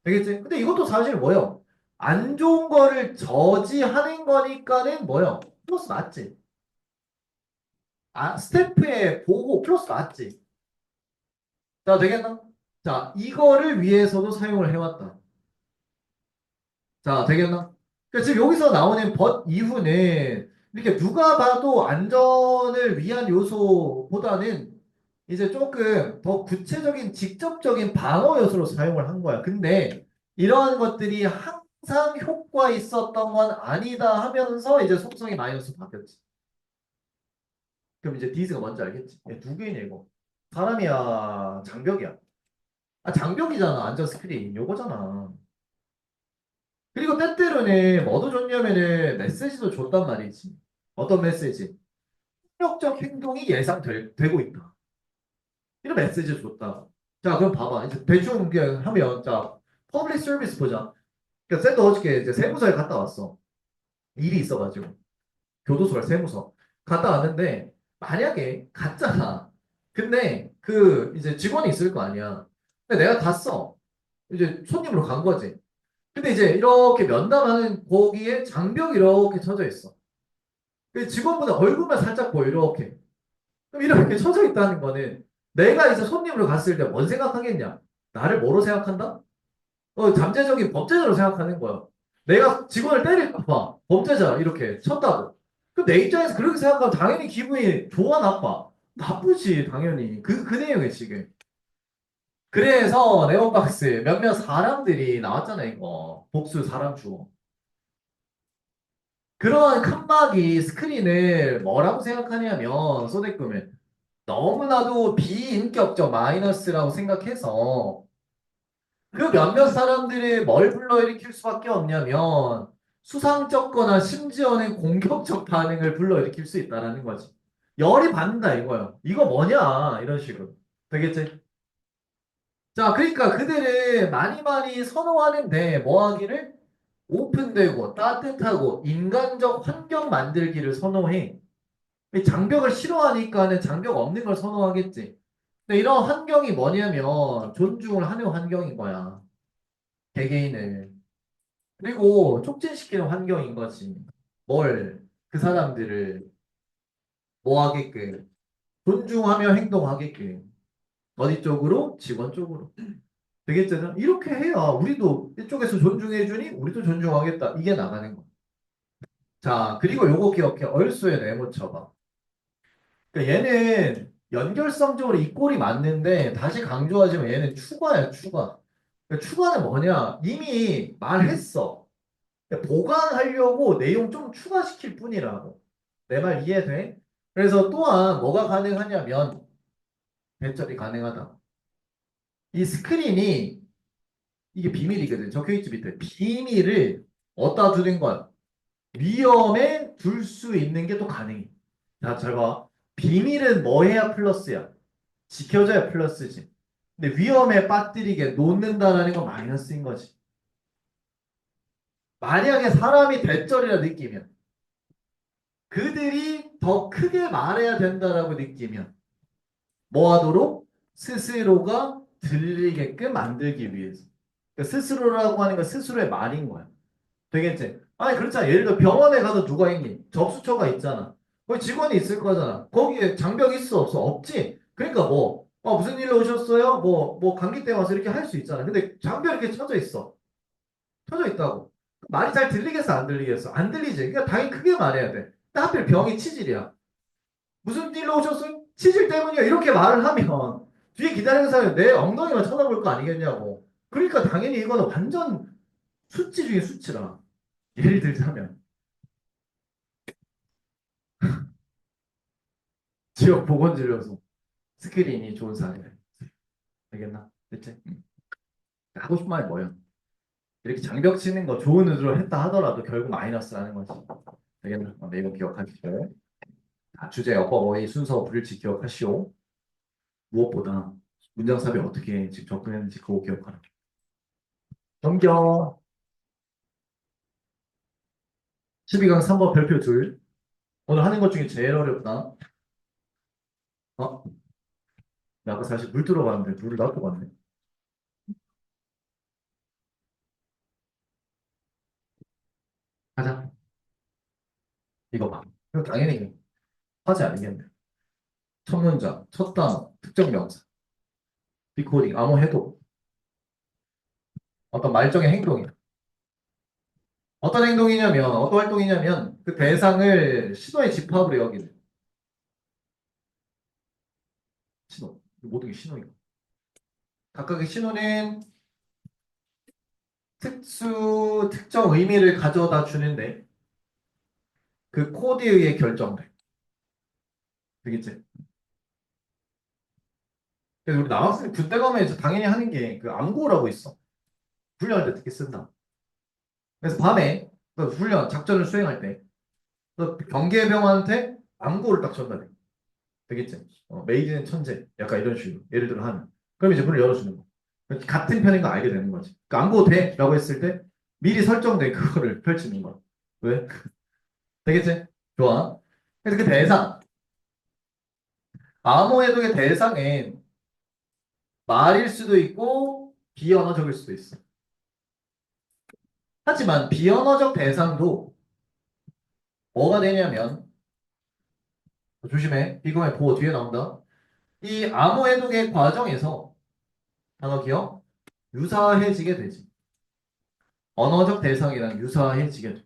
되겠지? 근데 이것도 사실 뭐요? 안 좋은 거를 저지하는 거니까는 뭐요? 플러스 맞지? 아, 스태프의 보호 플러스 맞지? 자, 되겠나? 자, 이거를 위해서도 사용을 해왔다. 자, 되겠나? 그러니까 지금 여기서 나오는 but 이후는 이렇게 누가 봐도 안전을 위한 요소보다는 이제 조금 더 구체적인 직접적인 방어 요소로 사용을 한 거야. 근데 이러한 것들이 항상 효과 있었던 건 아니다 하면서 이제 속성이 마이너스 바뀌었지. 그럼 이제 디스가 뭔지 알겠지? 얘 누구이냐 이거? 사람이야, 장벽이야. 아 장벽이잖아. 안전 스크린 요거잖아. 그리고 때때로는 뭐도 줬냐면은 메시지도 줬단 말이지. 어떤 메시지? 폭력적 행동이 예상되고 있다. 이런 메시지를 줬다. 자, 그럼 봐봐. 이제 대충 그냥 하면, 자, 퍼블릭 서비스 보자. 그러니까 샌도 어저께 이제 세무서에 갔다 왔어. 일이 있어가지고. 교도소를 세무서. 갔다 왔는데, 만약에 갔잖아. 근데 그 이제 직원이 있을 거 아니야. 근데 내가 갔어. 이제 손님으로 간 거지. 근데 이제 이렇게 면담하는 거기에 장벽이 이렇게 쳐져 있어. 그 직원보다 얼굴만 살짝 보여, 이렇게. 그럼 이렇게 쳐져 있다는 거는 내가 이제 손님으로 갔을 때 뭔 생각하겠냐? 나를 뭐로 생각한다? 잠재적인 범죄자로 생각하는 거야. 내가 직원을 때릴까 봐 범죄자 이렇게 쳤다고. 그럼 내 입장에서 그렇게 생각하면 당연히 기분이 좋아 나빠? 나쁘지 당연히. 그 내용이 지금. 그래서 네오박스 몇몇 사람들이 나왔잖아 이거. 복수 사람 주어. 그런 칸막이 스크린을 뭐라고 생각하냐면 소대금을 너무나도 비인격적 마이너스라고 생각해서 그 몇몇 사람들이 뭘 불러일으킬 수밖에 없냐면 수상쩍거나 심지어는 공격적 반응을 불러일으킬 수 있다는 거지. 열이 받는다 이거요. 이거 뭐냐 이런 식으로. 되겠지? 자, 그러니까 그들은 많이 많이 선호하는데 뭐 하기를 오픈되고 따뜻하고 인간적 환경 만들기를 선호해. 이 장벽을 싫어하니까는 장벽 없는 걸 선호하겠지. 근데 이런 환경이 뭐냐면 존중을 하는 환경인 거야. 개개인을. 그리고 촉진시키는 환경인 거지. 뭘, 그 사람들을 뭐 하게끔. 존중하며 행동하게끔. 어디 쪽으로? 직원 쪽으로. 되겠잖아? 이렇게 해야 우리도 이쪽에서 존중해주니 우리도 존중하겠다. 이게 나가는 거야. 자, 그리고 요거 기억해. 얼수의 네모 쳐봐. 그러니까 얘는 연결성적으로 이 꼴이 맞는데 다시 강조하지만 얘는 추가야, 추가. 그러니까 추가는 뭐냐? 이미 말했어. 그러니까 보강하려고 내용 좀 추가시킬 뿐이라고. 내 말 이해돼? 그래서 또한 뭐가 가능하냐면 배열이 가능하다. 이 스크린이 이게 비밀이거든. 적혀있지 밑에. 비밀을 어디다 두는 거야? 위험에 둘 수 있는 게 또 가능해. 자, 잘 봐. 비밀은 뭐 해야 플러스야? 지켜져야 플러스지. 근데 위험에 빠뜨리게 놓는다라는 건 마이너스인 거지. 만약에 사람이 대절이라 느끼면 그들이 더 크게 말해야 된다라고 느끼면 뭐 하도록? 스스로가 들리게끔 만들기 위해서. 그러니까 스스로라고 하는 건 스스로의 말인 거야. 되겠지? 아니 그렇잖아. 예를 들어 병원에 가서 누가 있니? 접수처가 있잖아. 거기 직원이 있을 거잖아. 거기에 장벽 있어 없어? 없지. 그러니까 뭐 무슨 일로 오셨어요? 뭐 감기 때문에 와서 이렇게 할 수 있잖아. 근데 장벽 이렇게 쳐져 있어. 쳐져 있다고. 말이 잘 들리겠어 안 들리겠어? 안 들리지. 그러니까 당연히 크게 말해야 돼. 근데 하필 병이 치질이야. 무슨 일로 오셨어요? 치질 때문이요. 이렇게 말을 하면 뒤에 기다리는 사람이 내 엉덩이만 쳐다볼 거 아니겠냐고. 그러니까 당연히 이거는 완전 수치 중에 수치라. 예를 들자면 지역 보건진료소 스크린이 좋은 사례. 알겠나? 대체 하고 싶은 말이 뭐야? 이렇게 장벽 치는 거 좋은 의도로 했다 하더라도 결국 마이너스라는 거지. 알겠나? 네이버 기억하시죠. 자, 주제 어버버이 순서 불일치 기억하시오. 무엇보다 문장삽이 어떻게 지금 접근했는지 그거 기억하라. 넘겨. 12강 3번 별표 둘. 오늘 하는 것 중에 제일 어렵다. 어? 나 아까 사실 물 들어갔는데 물을 놔두고 갔네. 가자. 이거 봐. 이거 당연히 하지 않겠네. 첫 문장, 첫 단어, 특정 명사, 디코딩, 아무 해도 어떤 말정의 행동이야. 어떤 행동이냐면, 어떤 활동이냐면 그 대상을 시도의 집합으로 여기는 시도. 모든 게 신호이고. 각각의 신호는 특정 의미를 가져다 주는데 그 코드에 의해 결정돼. 되겠지? 그래서 우리 남학생 군대 가면 이제 당연히 하는 게 그 암고라고 있어. 훈련할 때 특히 쓴다. 그래서 밤에 그 훈련, 작전을 수행할 때 경계병한테 암고를 딱 전달해. 되겠지? 메이드 인 천재. 약간 이런 식으로. 예를 들어 하는. 그럼 이제 문을 열어주는 거. 같은 편인 거 알게 되는 거지. 그러니까 암고 돼? 라고 했을 때 미리 설정된 그거를 펼치는 거야. 왜? 되겠지? 좋아. 그래서 그 대상. 암호 해독의 대상엔 말일 수도 있고 비언어적일 수도 있어. 하지만 비언어적 대상도 뭐가 되냐면 조심해. 비공의 보호 뒤에 나온다. 이 암호 해독의 과정에서 단어 기억 유사해지게 되지. 언어적 대상이랑 유사해지게 돼.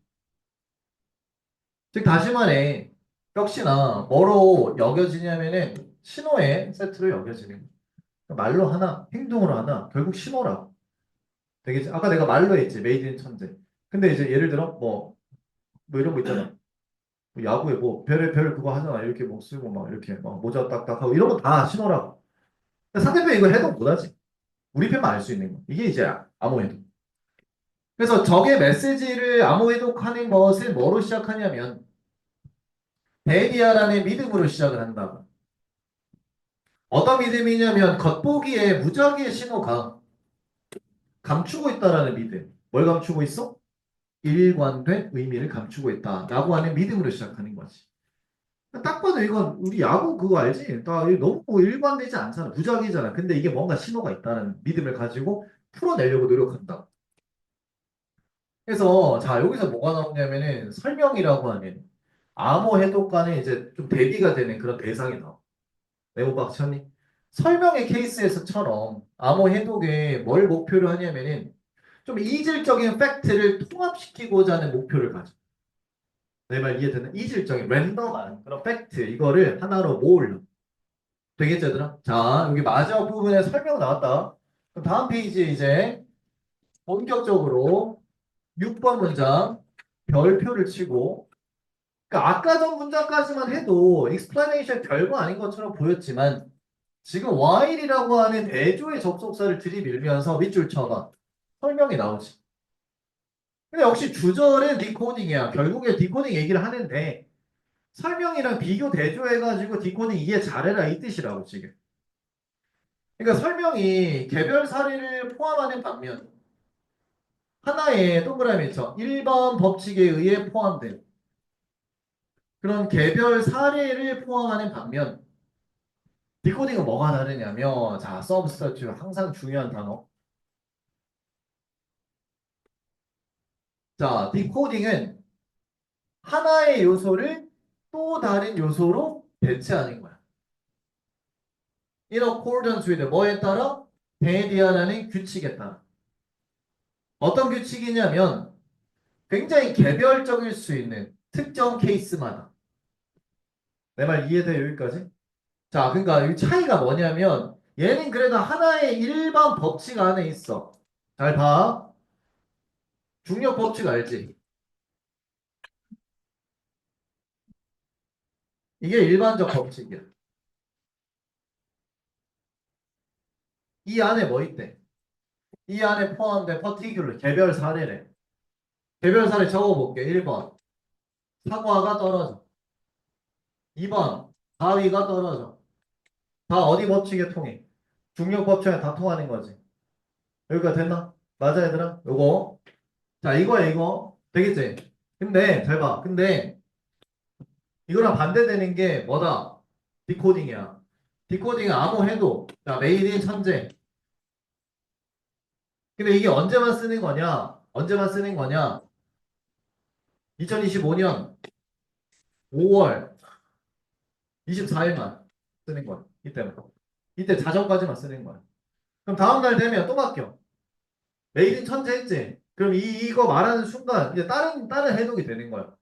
즉 다시 말해 역시나 뭐로 여겨지냐면은 신호의 세트로 여겨지는 거야. 말로 하나, 행동으로 하나, 결국 신호라고. 되겠지? 아까 내가 말로 했지. 메이드 인 천재. 근데 이제 예를 들어 뭐 이런 거 있잖아. 뭐 야구에 뭐 별에 별 그거 하잖아. 이렇게 뭐 쓰고 막 이렇게 막 모자 딱딱 하고 이런 거 다 신호라고. 근데 상대편 이거 해도 못하지. 우리 편만 알 수 있는 거. 이게 이제 암호 해독. 그래서 적의 메시지를 암호 해독하는 것을 뭐로 시작하냐면 데비아라는 믿음으로 시작을 한다고. 어떤 믿음이냐면 겉보기에 무작위의 신호가 감추고 있다라는 믿음. 뭘 감추고 있어? 일관된 의미를 감추고 있다라고 하는 믿음으로 시작하는 거지. 딱 봐도 이건 우리 야구 그거 알지? 너무 일관되지 않잖아. 무작위잖아. 근데 이게 뭔가 신호가 있다는 믿음을 가지고 풀어내려고 노력한다. 그래서 자 여기서 뭐가 나오냐면은 설명이라고 하는 암호 해독과는 이제 좀 대비가 되는 그런 대상이 나와. 네모 박천니 설명의 케이스에서처럼 암호 해독에 뭘 목표로 하냐면은 좀 이질적인 팩트를 통합시키고자 하는 목표를 가져. 내 말 이해되나? 이질적인 랜덤한 그런 팩트 이거를 하나로 모으려. 되겠죠, 얘들아? 자, 여기 마지막 부분에 설명 나왔다. 그럼 다음 페이지에 이제 본격적으로 6번 문장 별표를 치고 그러니까 아까 전 문장까지만 해도 explanation 별거 아닌 것처럼 보였지만 지금 while이라고 하는 대조의 접속사를 들이밀면서 밑줄 쳐봐. 설명이 나오지. 근데 역시 주절은 디코딩이야. 결국에 디코딩 얘기를 하는데 설명이랑 비교 대조해가지고 디코딩 이해 잘해라 이 뜻이라고 지금. 그러니까 설명이 개별 사례를 포함하는 반면 하나의 동그라미 쳐 1번 법칙에 의해 포함된 그런 개별 사례를 포함하는 반면 디코딩은 뭐가 다르냐면 자 서브스타트 항상 중요한 단어 자 디코딩은 하나의 요소를 또 다른 요소로 대체하는 거야. In accordance with 뭐에 따라? 대디아라는 규칙에 따라. 어떤 규칙이냐면 굉장히 개별적일 수 있는 특정 케이스마다. 내 말 이해돼 여기까지? 자, 그러니까 이 차이가 뭐냐면 얘는 그래도 하나의 일반 법칙 안에 있어. 잘 봐. 중력 법칙 알지? 이게 일반적 법칙이야. 이 안에 뭐 있대? 이 안에 포함된 퍼티큘러 개별 사례래. 개별 사례 적어볼게. 1번 사과가 떨어져. 2번 바위가 떨어져. 다 어디 법칙에 통해? 중력 법칙에 다 통하는 거지. 여기가 됐나? 맞아 얘들아? 요거 자 이거야 이거 되겠지? 근데 잘 봐. 근데 이거랑 반대되는 게 뭐다? 디코딩이야. 디코딩은 암호해도 자 메이드 인 천재. 근데 이게 언제만 쓰는 거냐? 언제만 쓰는 거냐? 2025년 5월 24일만 쓰는 거야. 이때부터. 이때 자정까지만 쓰는 거야. 그럼 다음날 되면 또 바뀌어. 메이드 인 천재 했지? 그럼 이거 말하는 순간 이제 다른 해독이 되는 거야.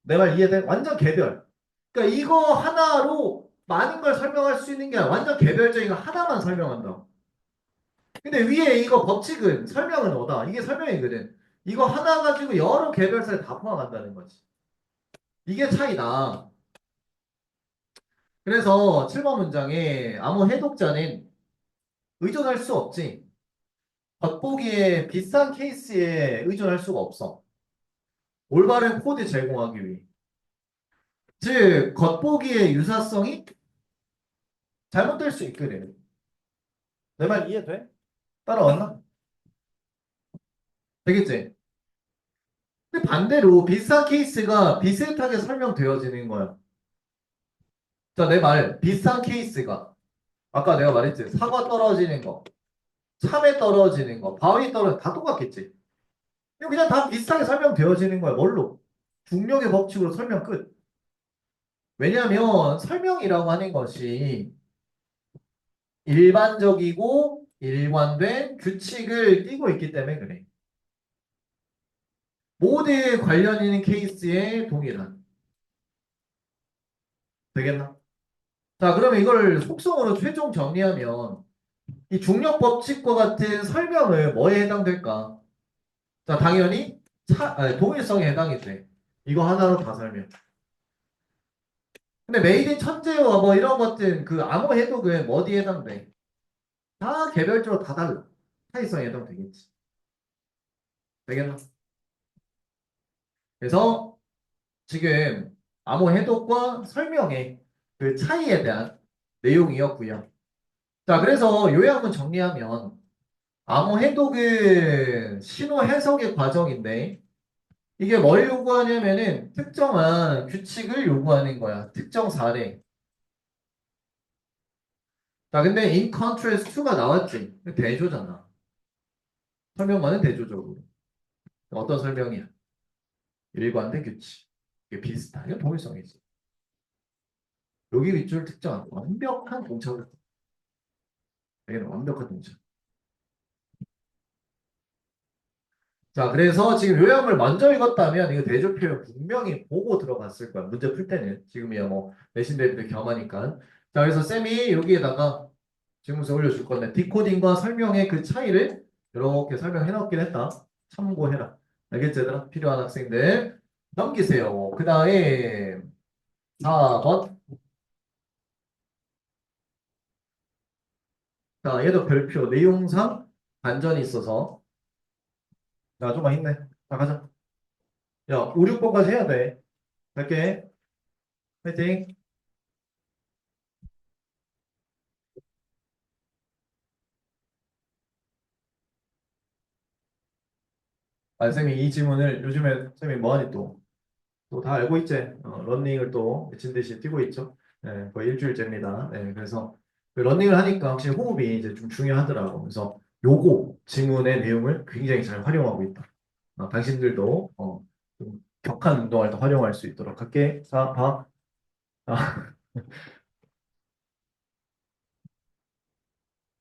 내 말 이해돼? 완전 개별. 그러니까 이거 하나로 많은 걸 설명할 수 있는 게 아니라 완전 개별적인 거 하나만 설명한다. 근데 위에 이거 법칙은 설명은 뭐다? 이게 설명이거든. 이거 하나 가지고 여러 개별사를 다 포함한다는 거지. 이게 차이다. 그래서 7번 문장에 아무 해독자는 의존할 수 없지. 겉보기에 비싼 케이스에 의존할 수가 없어. 올바른 코드 제공하기 위해. 즉, 겉보기의 유사성이 잘못될 수 있거든. 내 말 이해돼? 따라왔나? 되겠지? 근데 반대로 비싼 케이스가 비슷하게 설명되어지는 거야. 자, 내 말, 비싼 케이스가. 아까 내가 말했지. 사과 떨어지는 거, 참외 떨어지는 거, 바위 떨어지는 거 다 똑같겠지. 이거 그냥 다 비슷하게 설명되어지는 거야. 뭘로? 중력의 법칙으로 설명 끝. 왜냐하면 설명이라고 하는 것이 일반적이고 일관된 규칙을 띠고 있기 때문에 그래. 모든 관련 있는 케이스에 동일한. 되겠나? 자, 그러면 이걸 속성으로 최종 정리하면 이 중력 법칙과 같은 설명을 뭐에 해당될까? 자, 당연히 동일성에 해당이 돼. 이거 하나로 다 설명. 근데 메이드 천재와 뭐 이런 것들 그 암호 해독은 뭐 어디에 해당돼? 다 개별적으로 다 달라. 차이성에 해당되겠지. 되겠나? 그래서 지금 암호 해독과 설명의 그 차이에 대한 내용이었고요. 자, 그래서 요약을 정리하면 암호 해독은 신호 해석의 과정인데 이게 뭘 요구하냐면은 특정한 규칙을 요구하는 거야. 특정 사례. 자, 근데 in contrast to가 나왔지. 대조잖아. 설명만은 대조적으로. 어떤 설명이야? 일관된 규칙. 이게 비슷한 게 동일성이지. 여기 위주를 특정한 완벽한 동작을. 여기는 완벽한 동작. 자, 그래서 지금 요약을 먼저 읽었다면 이거 대조 표현 분명히 보고 들어갔을 거야. 문제 풀 때는. 지금이야 뭐 내신 대비도 겸하니까. 자, 그래서 쌤이 여기에다가 지금부터 올려줄 건데 디코딩과 설명의 그 차이를 이렇게 설명해 놓긴 했다. 참고해라. 알겠지, 얘들아? 필요한 학생들 넘기세요. 그 다음에 4번. 자, 얘도 별표 내용상 반전이 있어서 자, 좀만 힘내. 자, 가자. 야, 5, 6번까지 해야 돼. 갈게. 화이팅. 아, 쌤이 이 질문을 요즘에 쌤이 뭐하니 또 다 알고 있지? 러닝을 또 미친 듯이 뛰고 있죠. 네, 거의 일주일째입니다. 네, 그래서 그 러닝을 하니까 확실히 호흡이 이제 좀 중요하더라고. 그래서 요거 질문의 내용을 굉장히 잘 활용하고 있다. 당신들도 좀 격한 운동할 때 활용할 수 있도록 할게. 자, 봐. 아,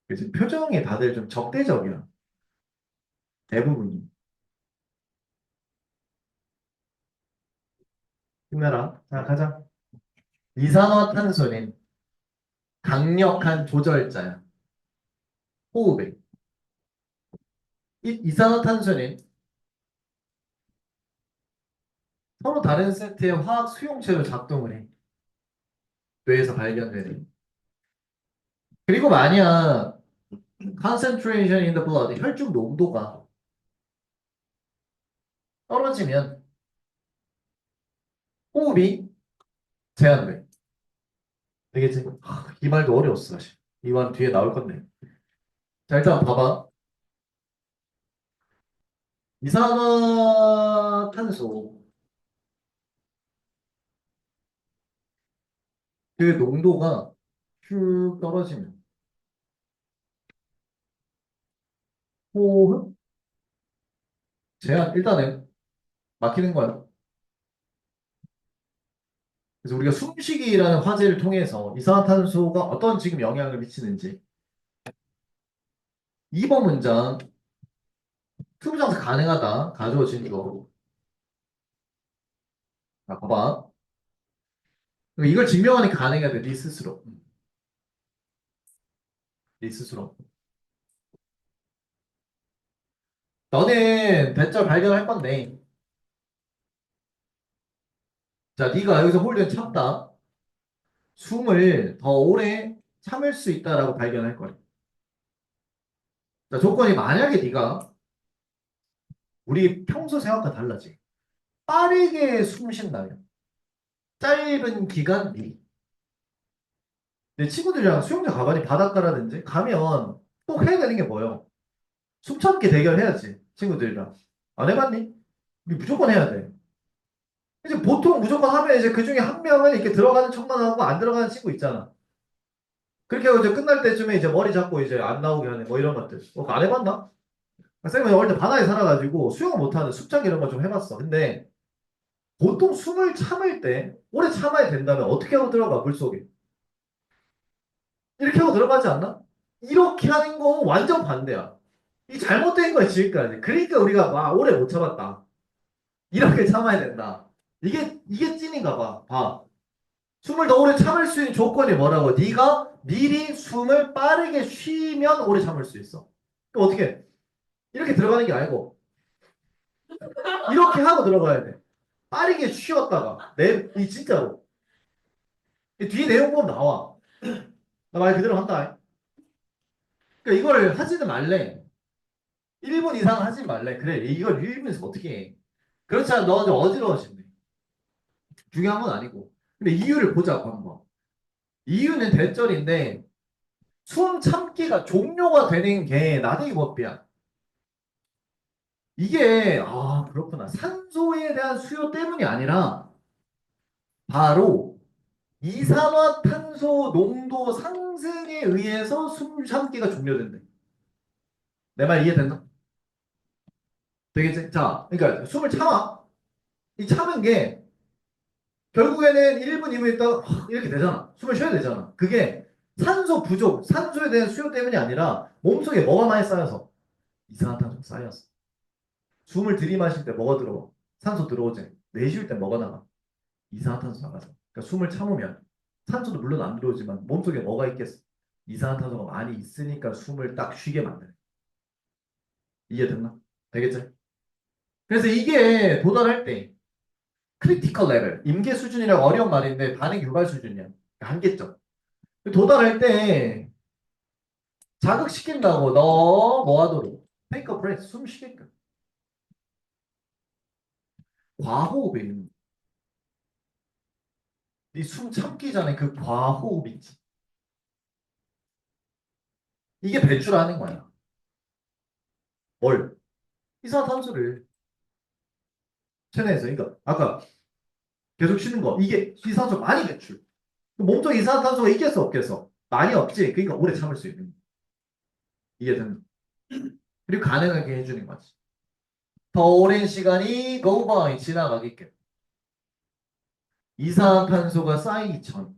그치? 표정이 다들 좀 적대적이야. 대부분이. 힘내라. 자, 가자. 이산화탄소는 강력한 조절자야. 호흡에. 이 이산화탄소는 서로 다른 세트의 화학 수용체로 작동을 해. 뇌에서 발견되는. 그리고 만약 concentration in the blood, 혈중 농도가 떨어지면 호흡이 제한돼. 되겠지? 이 말도 어려웠어, 사실. 이 말 뒤에 나올 건데. 자, 일단 봐봐. 이산화탄소 그 농도가 쭉 떨어지면 호흡 제한 일단은 막히는 거야. 그래서 우리가 숨쉬기라는 화제를 통해서 이산화탄소가 어떤 지금 영향을 미치는지 2번 문장 투부정사 가능하다 가져오신 거. 자, 봐봐. 그러니까 이걸 증명하는 게 가능해야 돼, 네 스스로. 네 스스로. 너는 대절 발견할 건데, 자, 네가 여기서 홀den 참다. 숨을 더 오래 참을 수 있다라고 발견할 거야. 자, 조건이 만약에 네가 우리 평소 생각과 달라지. 빠르게 숨 쉰다면, 짧은 기간 내 친구들이랑 수영장 가봤니? 바닷가라든지 가면 꼭 해야 되는 게 뭐예요? 숨 참기 대결해야지. 친구들이랑. 안 해봤니? 우리 무조건 해야 돼. 이제 보통 무조건 하면 이제 그 중에 한 명은 이렇게 들어가는 척만 하고 안 들어가는 친구 있잖아. 그렇게 하고 이제 끝날 때쯤에 이제 머리 잡고 이제 안 나오게 하는 뭐 이런 것들. 안 해봤나? 쌤은 어릴 때 바다에 살아가지고 수영을 못하는 습작 이런 거 좀 해봤어. 근데 보통 숨을 참을 때 오래 참아야 된다면 어떻게 하고 들어가 물속에? 이렇게 하고 들어가지 않나? 이렇게 하는 거 완전 반대야. 이 잘못된 거야 지금까지. 그러니까 우리가 와 오래 못 참았다. 이렇게 참아야 된다. 이게 찐인가 봐. 봐. 숨을 더 오래 참을 수 있는 조건이 뭐라고? 네가 미리 숨을 빠르게 쉬면 오래 참을 수 있어. 그럼 어떻게 해? 이렇게 들어가는 게 아니고 이렇게 하고 들어가야 돼. 빠르게 쉬었다가 이 진짜로 이 뒤에 내용 보면 나와. 나 말 그대로 한다. 그러니까 이걸 하지는 말래. 1분 이상 하지 말래. 그래 이걸 1분에서 어떻게 해? 그렇지 않아 너 어지러워진대. 중요한 건 아니고. 근데 이유를 보자고 한번. 이유는 대절인데 숨 참기가 종료가 되는 게 나대기 법이야. 이게 그렇구나. 산소에 대한 수요 때문이 아니라 바로 이산화탄소 농도 상승에 의해서 숨 참기가 종료된대. 내 말 이해된다? 되겠지? 자, 그러니까 숨을 참아. 이 참은 게 결국에는 1분, 2분 있다가 이렇게 되잖아. 숨을 쉬어야 되잖아. 그게 산소 부족, 산소에 대한 수요 때문이 아니라 몸속에 뭐가 많이 쌓여서 이산화탄소 쌓였어. 숨을 들이마실 때 뭐가 들어와? 산소 들어오지. 내쉴 때 뭐가 나가? 이산화탄소 나가죠. 그러니까 숨을 참으면 산소도 물론 안 들어오지만 몸속에 뭐가 있겠어? 이산화탄소가 많이 있으니까 숨을 딱 쉬게 만드는. 이해됐나? 되겠지? 그래서 이게 도달할 때 크리티컬 레벨, 임계 수준이라고 어려운 말인데 반응 유발 수준이야. 한계점. 도달할 때 자극시킨다고 너 뭐 하도록 테이크 어 브레스 숨 쉬게끔 과호흡에 있는 네숨 참기 전에 그 과호흡 있지. 이게 배출하는 거야. 뭘? 이산화탄소를 체내에서. 그러니까 아까 계속 쉬는 거 이게 이산화탄소 많이 배출. 몸속 이산화탄소가 있겠어 없겠어? 많이 없지. 그러니까 오래 참을 수 있는. 이게 된. 그리고 가능하게 해주는 거지. 더 오랜 시간이 go by 지나가게끔. 이산화탄소가 쌓이기 전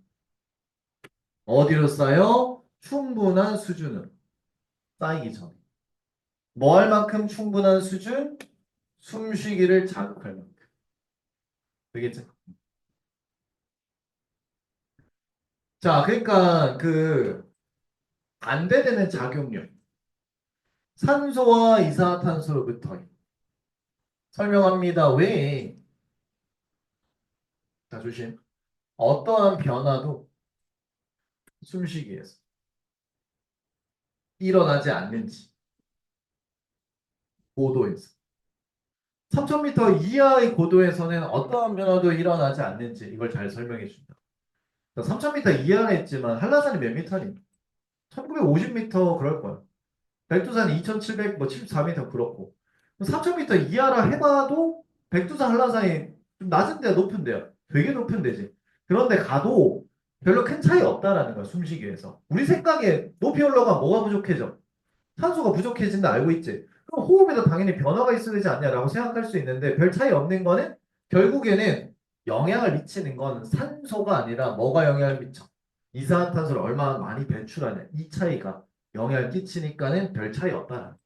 어디로 쌓여? 충분한 수준으로 쌓이기 전에. 뭐 할 만큼 충분한 수준? 숨쉬기를 자극할 만큼. 되겠죠? 자, 그러니까 그 반대되는 작용력. 산소와 이산화탄소로부터 설명합니다. 왜? 자, 조심. 어떠한 변화도 숨쉬기에서 일어나지 않는지. 고도에서. 3000m 이하의 고도에서는 어떠한 변화도 일어나지 않는지 이걸 잘 설명해 준다. 3000m 이하라 했지만 한라산이 몇 미터니? 1950m 그럴 거야. 백두산이 2700, 뭐 74m 그렇고. 3000m 이하라 해봐도 백두산 한라산이 좀 낮은 데야 높은 데야. 되게 높은 데지. 그런데 가도 별로 큰 차이 없다라는 거야. 숨쉬기에서. 우리 생각에 높이 올라가면 뭐가 부족해져? 산소가 부족해진다 알고 있지. 그럼 호흡에도 당연히 변화가 있어야 되지 않냐라고 생각할 수 있는데 별 차이 없는 거는 결국에는 영향을 미치는 건 산소가 아니라 뭐가 영향을 미쳐? 이산화탄소를 얼마나 많이 배출하냐. 이 차이가 영향을 끼치니까는 별 차이 없다라.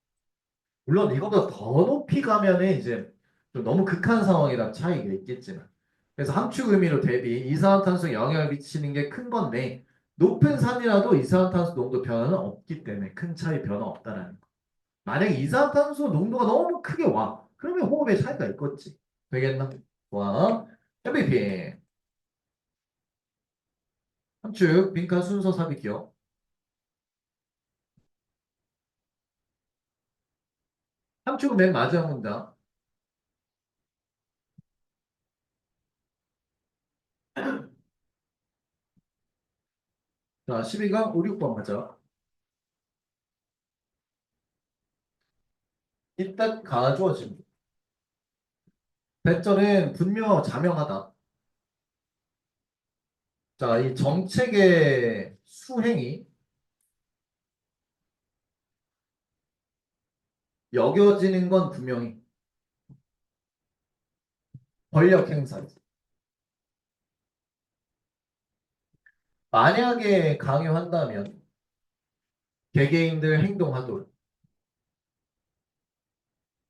물론 이거보다 더 높이 가면은 이제 좀 너무 극한 상황이라 차이가 있겠지만 그래서 함축 의미로 대비 이산화탄소에 영향을 미치는 게 큰 건데 높은 산이라도 이산화탄소 농도 변화는 없기 때문에 큰 차이 변화 없다라는 거. 만약에 이산화탄소 농도가 너무 크게 와. 그러면 호흡에 차이가 있겠지. 되겠나? 와. MVP. 함축 빈칸 순서 삽입 기억. 함축은 맨 마지막 문장. 자, 12강 5, 6번 가자. 일단 가주어진 배절은 분명 자명하다. 자, 이 정책의 수행이 여겨지는 건 분명히 권력 행사지. 만약에 강요한다면 개개인들 행동하도록.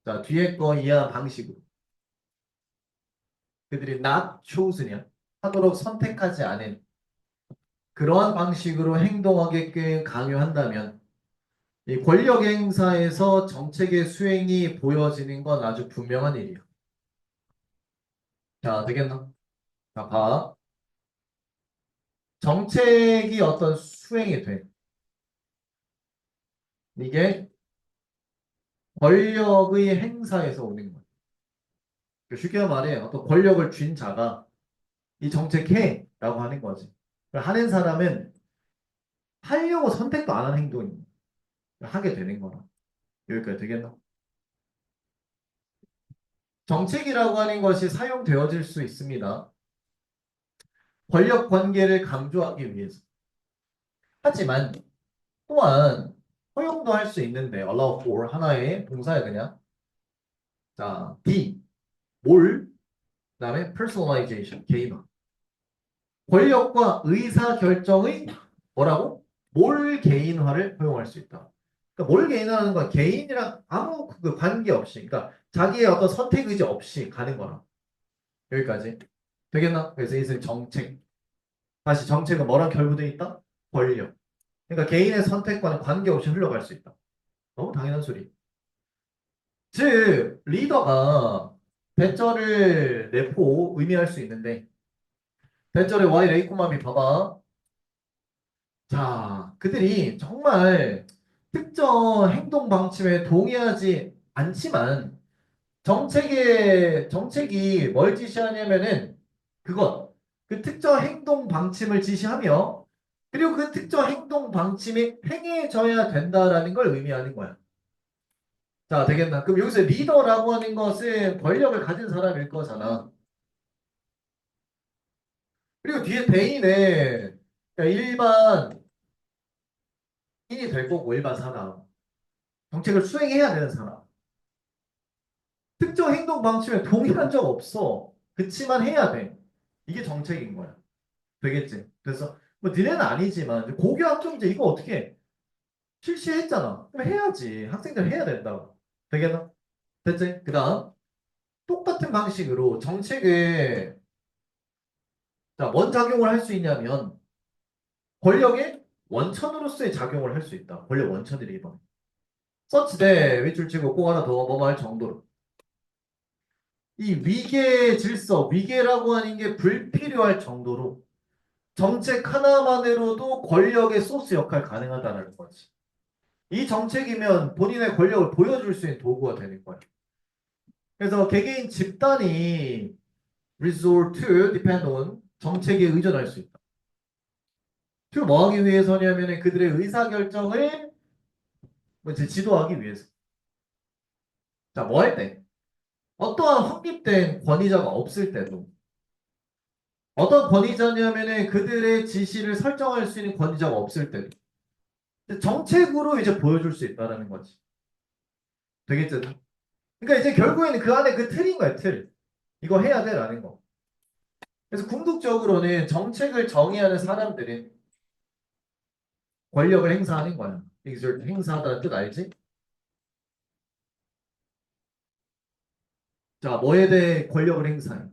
자, 뒤에 거 이해한 방식으로. 그들이 not chosen이야. 하도록 선택하지 않은 그러한 방식으로 행동하게끔 강요한다면 이 권력 행사에서 정책의 수행이 보여지는 건 아주 분명한 일이야. 자, 되겠나? 자, 봐. 정책이 어떤 수행이 돼. 이게 권력의 행사에서 오는 거야. 쉽게 말해 어떤 권력을 쥔 자가 이 정책해 라고 하는 거지. 하는 사람은 하려고 선택도 안 하는 행동이 하게 되는 거라. 여기까지 되겠나? 정책이라고 하는 것이 사용되어질 수 있습니다. 권력 관계를 강조하기 위해서. 하지만 또한 허용도 할 수 있는데 allow for 하나의 동사야 그냥. 자, D, 뭘, 그다음에 personalization, 개인화. 권력과 의사 결정의 뭐라고? 몰 개인화를 허용할 수 있다. 그러니까 몰 개인화하는 건 개인이랑 아무 그 관계 없이, 그러니까 자기의 어떤 선택 의지 없이 가는 거라. 여기까지 되겠나? 그래서 이것은 정책. 다시 정책은 뭐랑 결부되어 있다? 권력. 그러니까 개인의 선택과는 관계없이 흘러갈 수 있다. 너무 당연한 소리. 즉 리더가 배절을 내포 의미할 수 있는데 배절의 Y 레이코마미 봐봐. 자, 그들이 정말 특정 행동 방침에 동의하지 않지만 정책이 뭘 지시하냐면은 그것, 그 특정 행동 방침을 지시하며 그리고 그 특정 행동 방침이 행해져야 된다라는 걸 의미하는 거야. 자, 되겠나? 그럼 여기서 리더라고 하는 것은 권력을 가진 사람일 거잖아. 그리고 뒤에 대인은 일반인이 될 거고 일반 사람. 정책을 수행해야 되는 사람. 특정 행동 방침에 동의한 적 없어. 그치만 해야 돼. 이게 정책인 거야. 되겠지? 그래서 뭐 니네는 아니지만 고교 학종제 이거 어떻게 해? 실시했잖아. 그럼 해야지. 학생들 해야 된다고. 되겠나? 됐지? 그 다음 똑같은 방식으로 정책에 자, 뭔 작용을 할 수 있냐면 권력의 원천으로서의 작용을 할 수 있다. 권력 원천들이 이번. 서치 대 윗줄 치고 꼭 하나 더 뭐뭐 할 정도로. 이 위계 질서, 위계라고 하는 게 불필요할 정도로 정책 하나만으로도 권력의 소스 역할 가능하다는 거지. 이 정책이면 본인의 권력을 보여줄 수 있는 도구가 되는 거야. 그래서 개개인 집단이 resort to depend on 정책에 의존할 수 있다. to 뭐 하기 위해서냐면 그들의 의사결정을 뭐 이제 지도하기 위해서. 자, 뭐 할 때? 어떠한 확립된 권위자가 없을 때도 어떤 권위자냐면은 그들의 지시를 설정할 수 있는 권위자가 없을 때도 정책으로 이제 보여줄 수 있다라는 거지. 되겠죠? 그러니까 이제 결국에는 그 안에 그 틀인 거야, 틀. 이거 해야 돼라는 거. 그래서 궁극적으로는 정책을 정의하는 사람들은 권력을 행사하는 거야. 이것을 행사하다는 뜻 알지? 자, 뭐에 대해 권력을 행사해?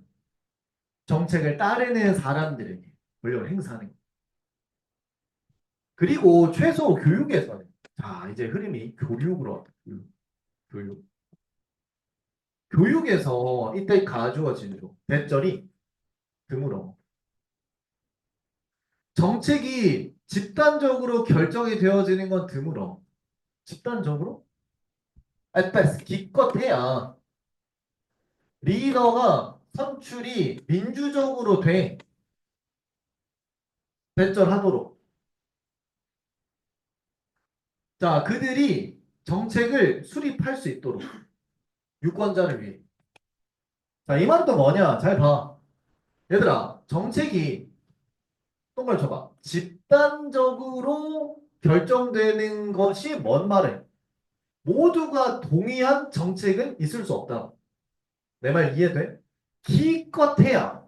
정책을 따르는 사람들에게 권력을 행사하는 거예요. 그리고 최소 교육에서는 자 이제 흐름이 교육으로 왔다. 교육. 교육에서 이때 가주어지는 대절이 드물어. 정책이 집단적으로 결정이 되어지는 건 드물어. 집단적으로? at best 기껏해야 리더가 선출이 민주적으로 돼 대절하도록. 자, 그들이 정책을 수립할 수 있도록 유권자를 위해. 자, 이 말은 또 뭐냐? 잘 봐. 얘들아, 정책이 똥걸 쳐봐. 집단적으로 결정되는 것이 뭔 말해? 모두가 동의한 정책은 있을 수 없다. 내 말 이해돼? 기껏해야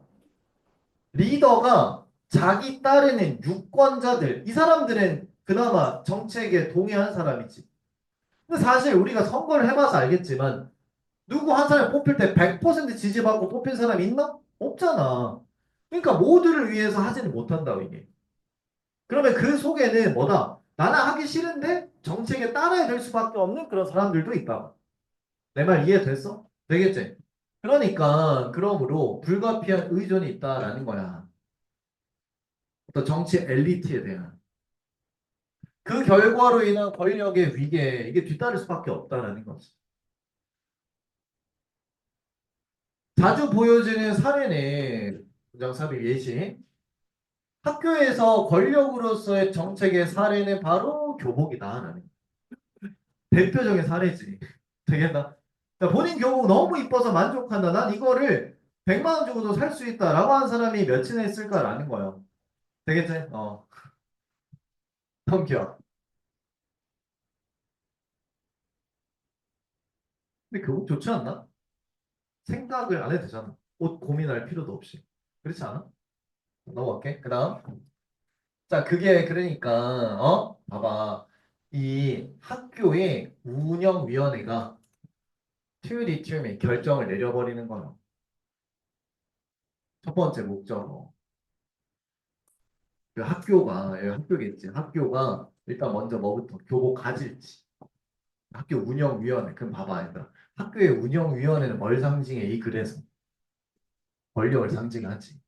리더가 자기 따르는 유권자들, 이 사람들은 그나마 정책에 동의한 사람이지. 근데 사실 우리가 선거를 해봐서 알겠지만 누구 한 사람 뽑힐 때 100% 지지받고 뽑힌 사람이 있나? 없잖아. 그러니까 모두를 위해서 하지는 못한다고 이게. 그러면 그 속에는 뭐다? 나는 하기 싫은데 정책에 따라야 될 수밖에 없는 그런 사람들도 있다. 내 말 이해됐어? 되겠지? 그러니까 그러므로 불가피한 의존이 있다라는 거야. 어떤 정치 엘리트에 대한. 그 결과로 인한 권력의 위계 이게 뒤따를 수밖에 없다라는 거지. 자주 보여지는 사례네. 부장삽입 예시. 학교에서 권력으로서의 정책의 사례는 바로 교복이다라는 대표적인 사례지. 되겠나? 자, 본인 교복 너무 이뻐서 만족한다. 난 이거를 100만 원 주고도 살 수 있다라고 한 사람이 몇이나 있을까라는 거예요. 되겠지? 넘겨. 근데 교복 좋지 않나? 생각을 안 해도 되잖아. 옷 고민할 필요도 없이. 그렇지 않아? 넘어갈게. 그 다음. 자, 그게 그러니까, 봐봐. 이 학교의 운영위원회가 튜리튬의 결정을 내려버리는 거야. 첫 번째 목적으로. 그 학교가, 학교겠지. 학교가 일단 먼저 뭐부터 교복 가질지. 학교 운영위원회. 그럼 봐봐, 얘들아. 학교의 운영위원회는 뭘 상징해? 이 글에서. 권력을 상징하지.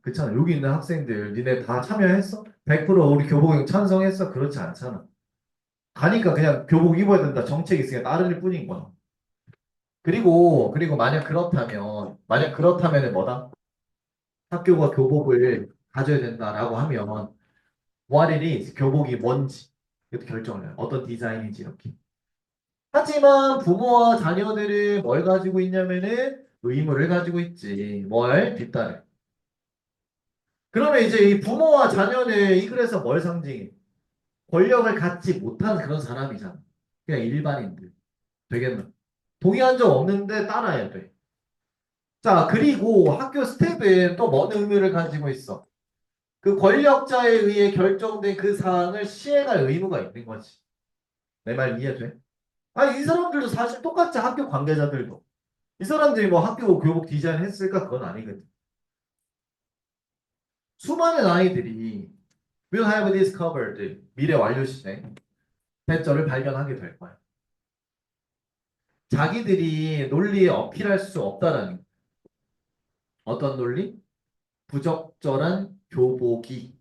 그렇잖아. 여기 있는 학생들, 니네 다 참여했어? 100% 우리 교복 찬성했어? 그렇지 않잖아. 가니까 그냥 교복 입어야 된다. 정책이 있으니까 따를 뿐인 거야. 그리고 만약 그렇다면은 뭐다? 학교가 교복을 가져야 된다라고 하면 what it is, 교복이 뭔지 이것도 결정을 해요. 어떤 디자인인지 이렇게. 하지만 부모와 자녀들은 뭘 가지고 있냐면은 의무를 가지고 있지. 뭘? 뒷따를. 그러면 이제 이 부모와 자녀는 이 글에서 뭘 상징해? 권력을 갖지 못한 그런 사람이잖아. 그냥 일반인들. 되겠나? 동의한 적 없는데 따라야 돼. 자, 그리고 학교 스텝은 또 뭔 의무를 가지고 있어? 그 권력자에 의해 결정된 그 사항을 시행할 의무가 있는 거지. 내 말 이해돼? 아니, 이 사람들도 사실 똑같지, 학교 관계자들도. 이 사람들이 뭐 학교 교복 디자인 했을까? 그건 아니거든. 수많은 아이들이 will have discovered 미래 완료 시대 대절을 발견하게 될 거야. 자기들이 논리에 어필할 수 없다라는 어떤 논리? 부적절한 교복이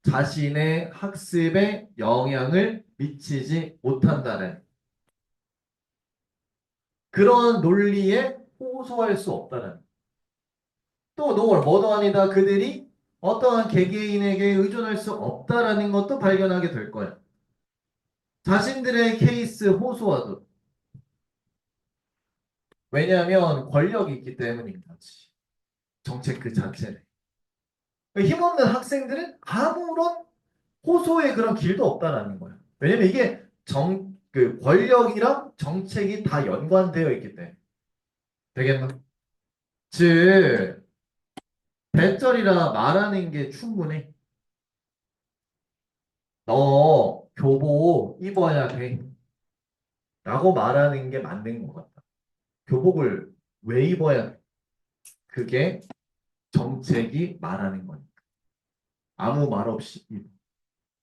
자신의 학습에 영향을 미치지 못한다는 그런 논리에 호소할 수 없다는 또 노월 뭐도 아니다 그들이 어떠한 개개인에게 의존할 수 없다라는 것도 발견하게 될 거야. 자신들의 케이스 호소하도 왜냐하면 권력이 있기 때문인 거지. 정책 그 자체는. 힘없는 학생들은 아무런 호소의 그런 길도 없다라는 거야. 왜냐면 이게 그 권력이랑 정책이 다 연관되어 있기 때문에. 되겠나? 즉, 배절이라 말하는 게 충분해. 너 교복 입어야 돼. 라고 말하는 게 맞는 것 같다. 교복을 왜 입어야 돼? 그게 정책이 말하는 거니까. 아무 말 없이 입어.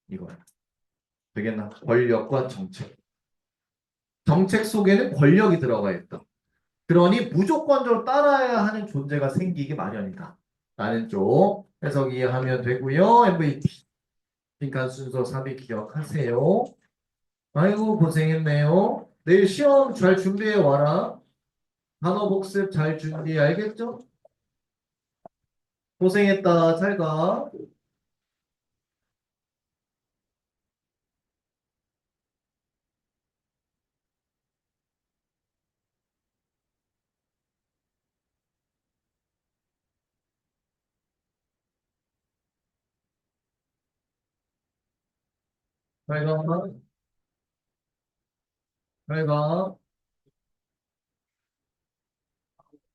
이거야. 되겠나? 권력과 정책. 정책 속에는 권력이 들어가 있다. 그러니 무조건적으로 따라야 하는 존재가 생기기 마련이다. 라는 쪽 해석 이해하면 되고요. MVP. 빈칸 순서 삽입 기억하세요. 아이고 고생했네요. 내일 시험 잘 준비해 와라. 단어 복습 잘 준비해 알겠죠? 고생했다. 잘 가. 잘 가. 잘 가.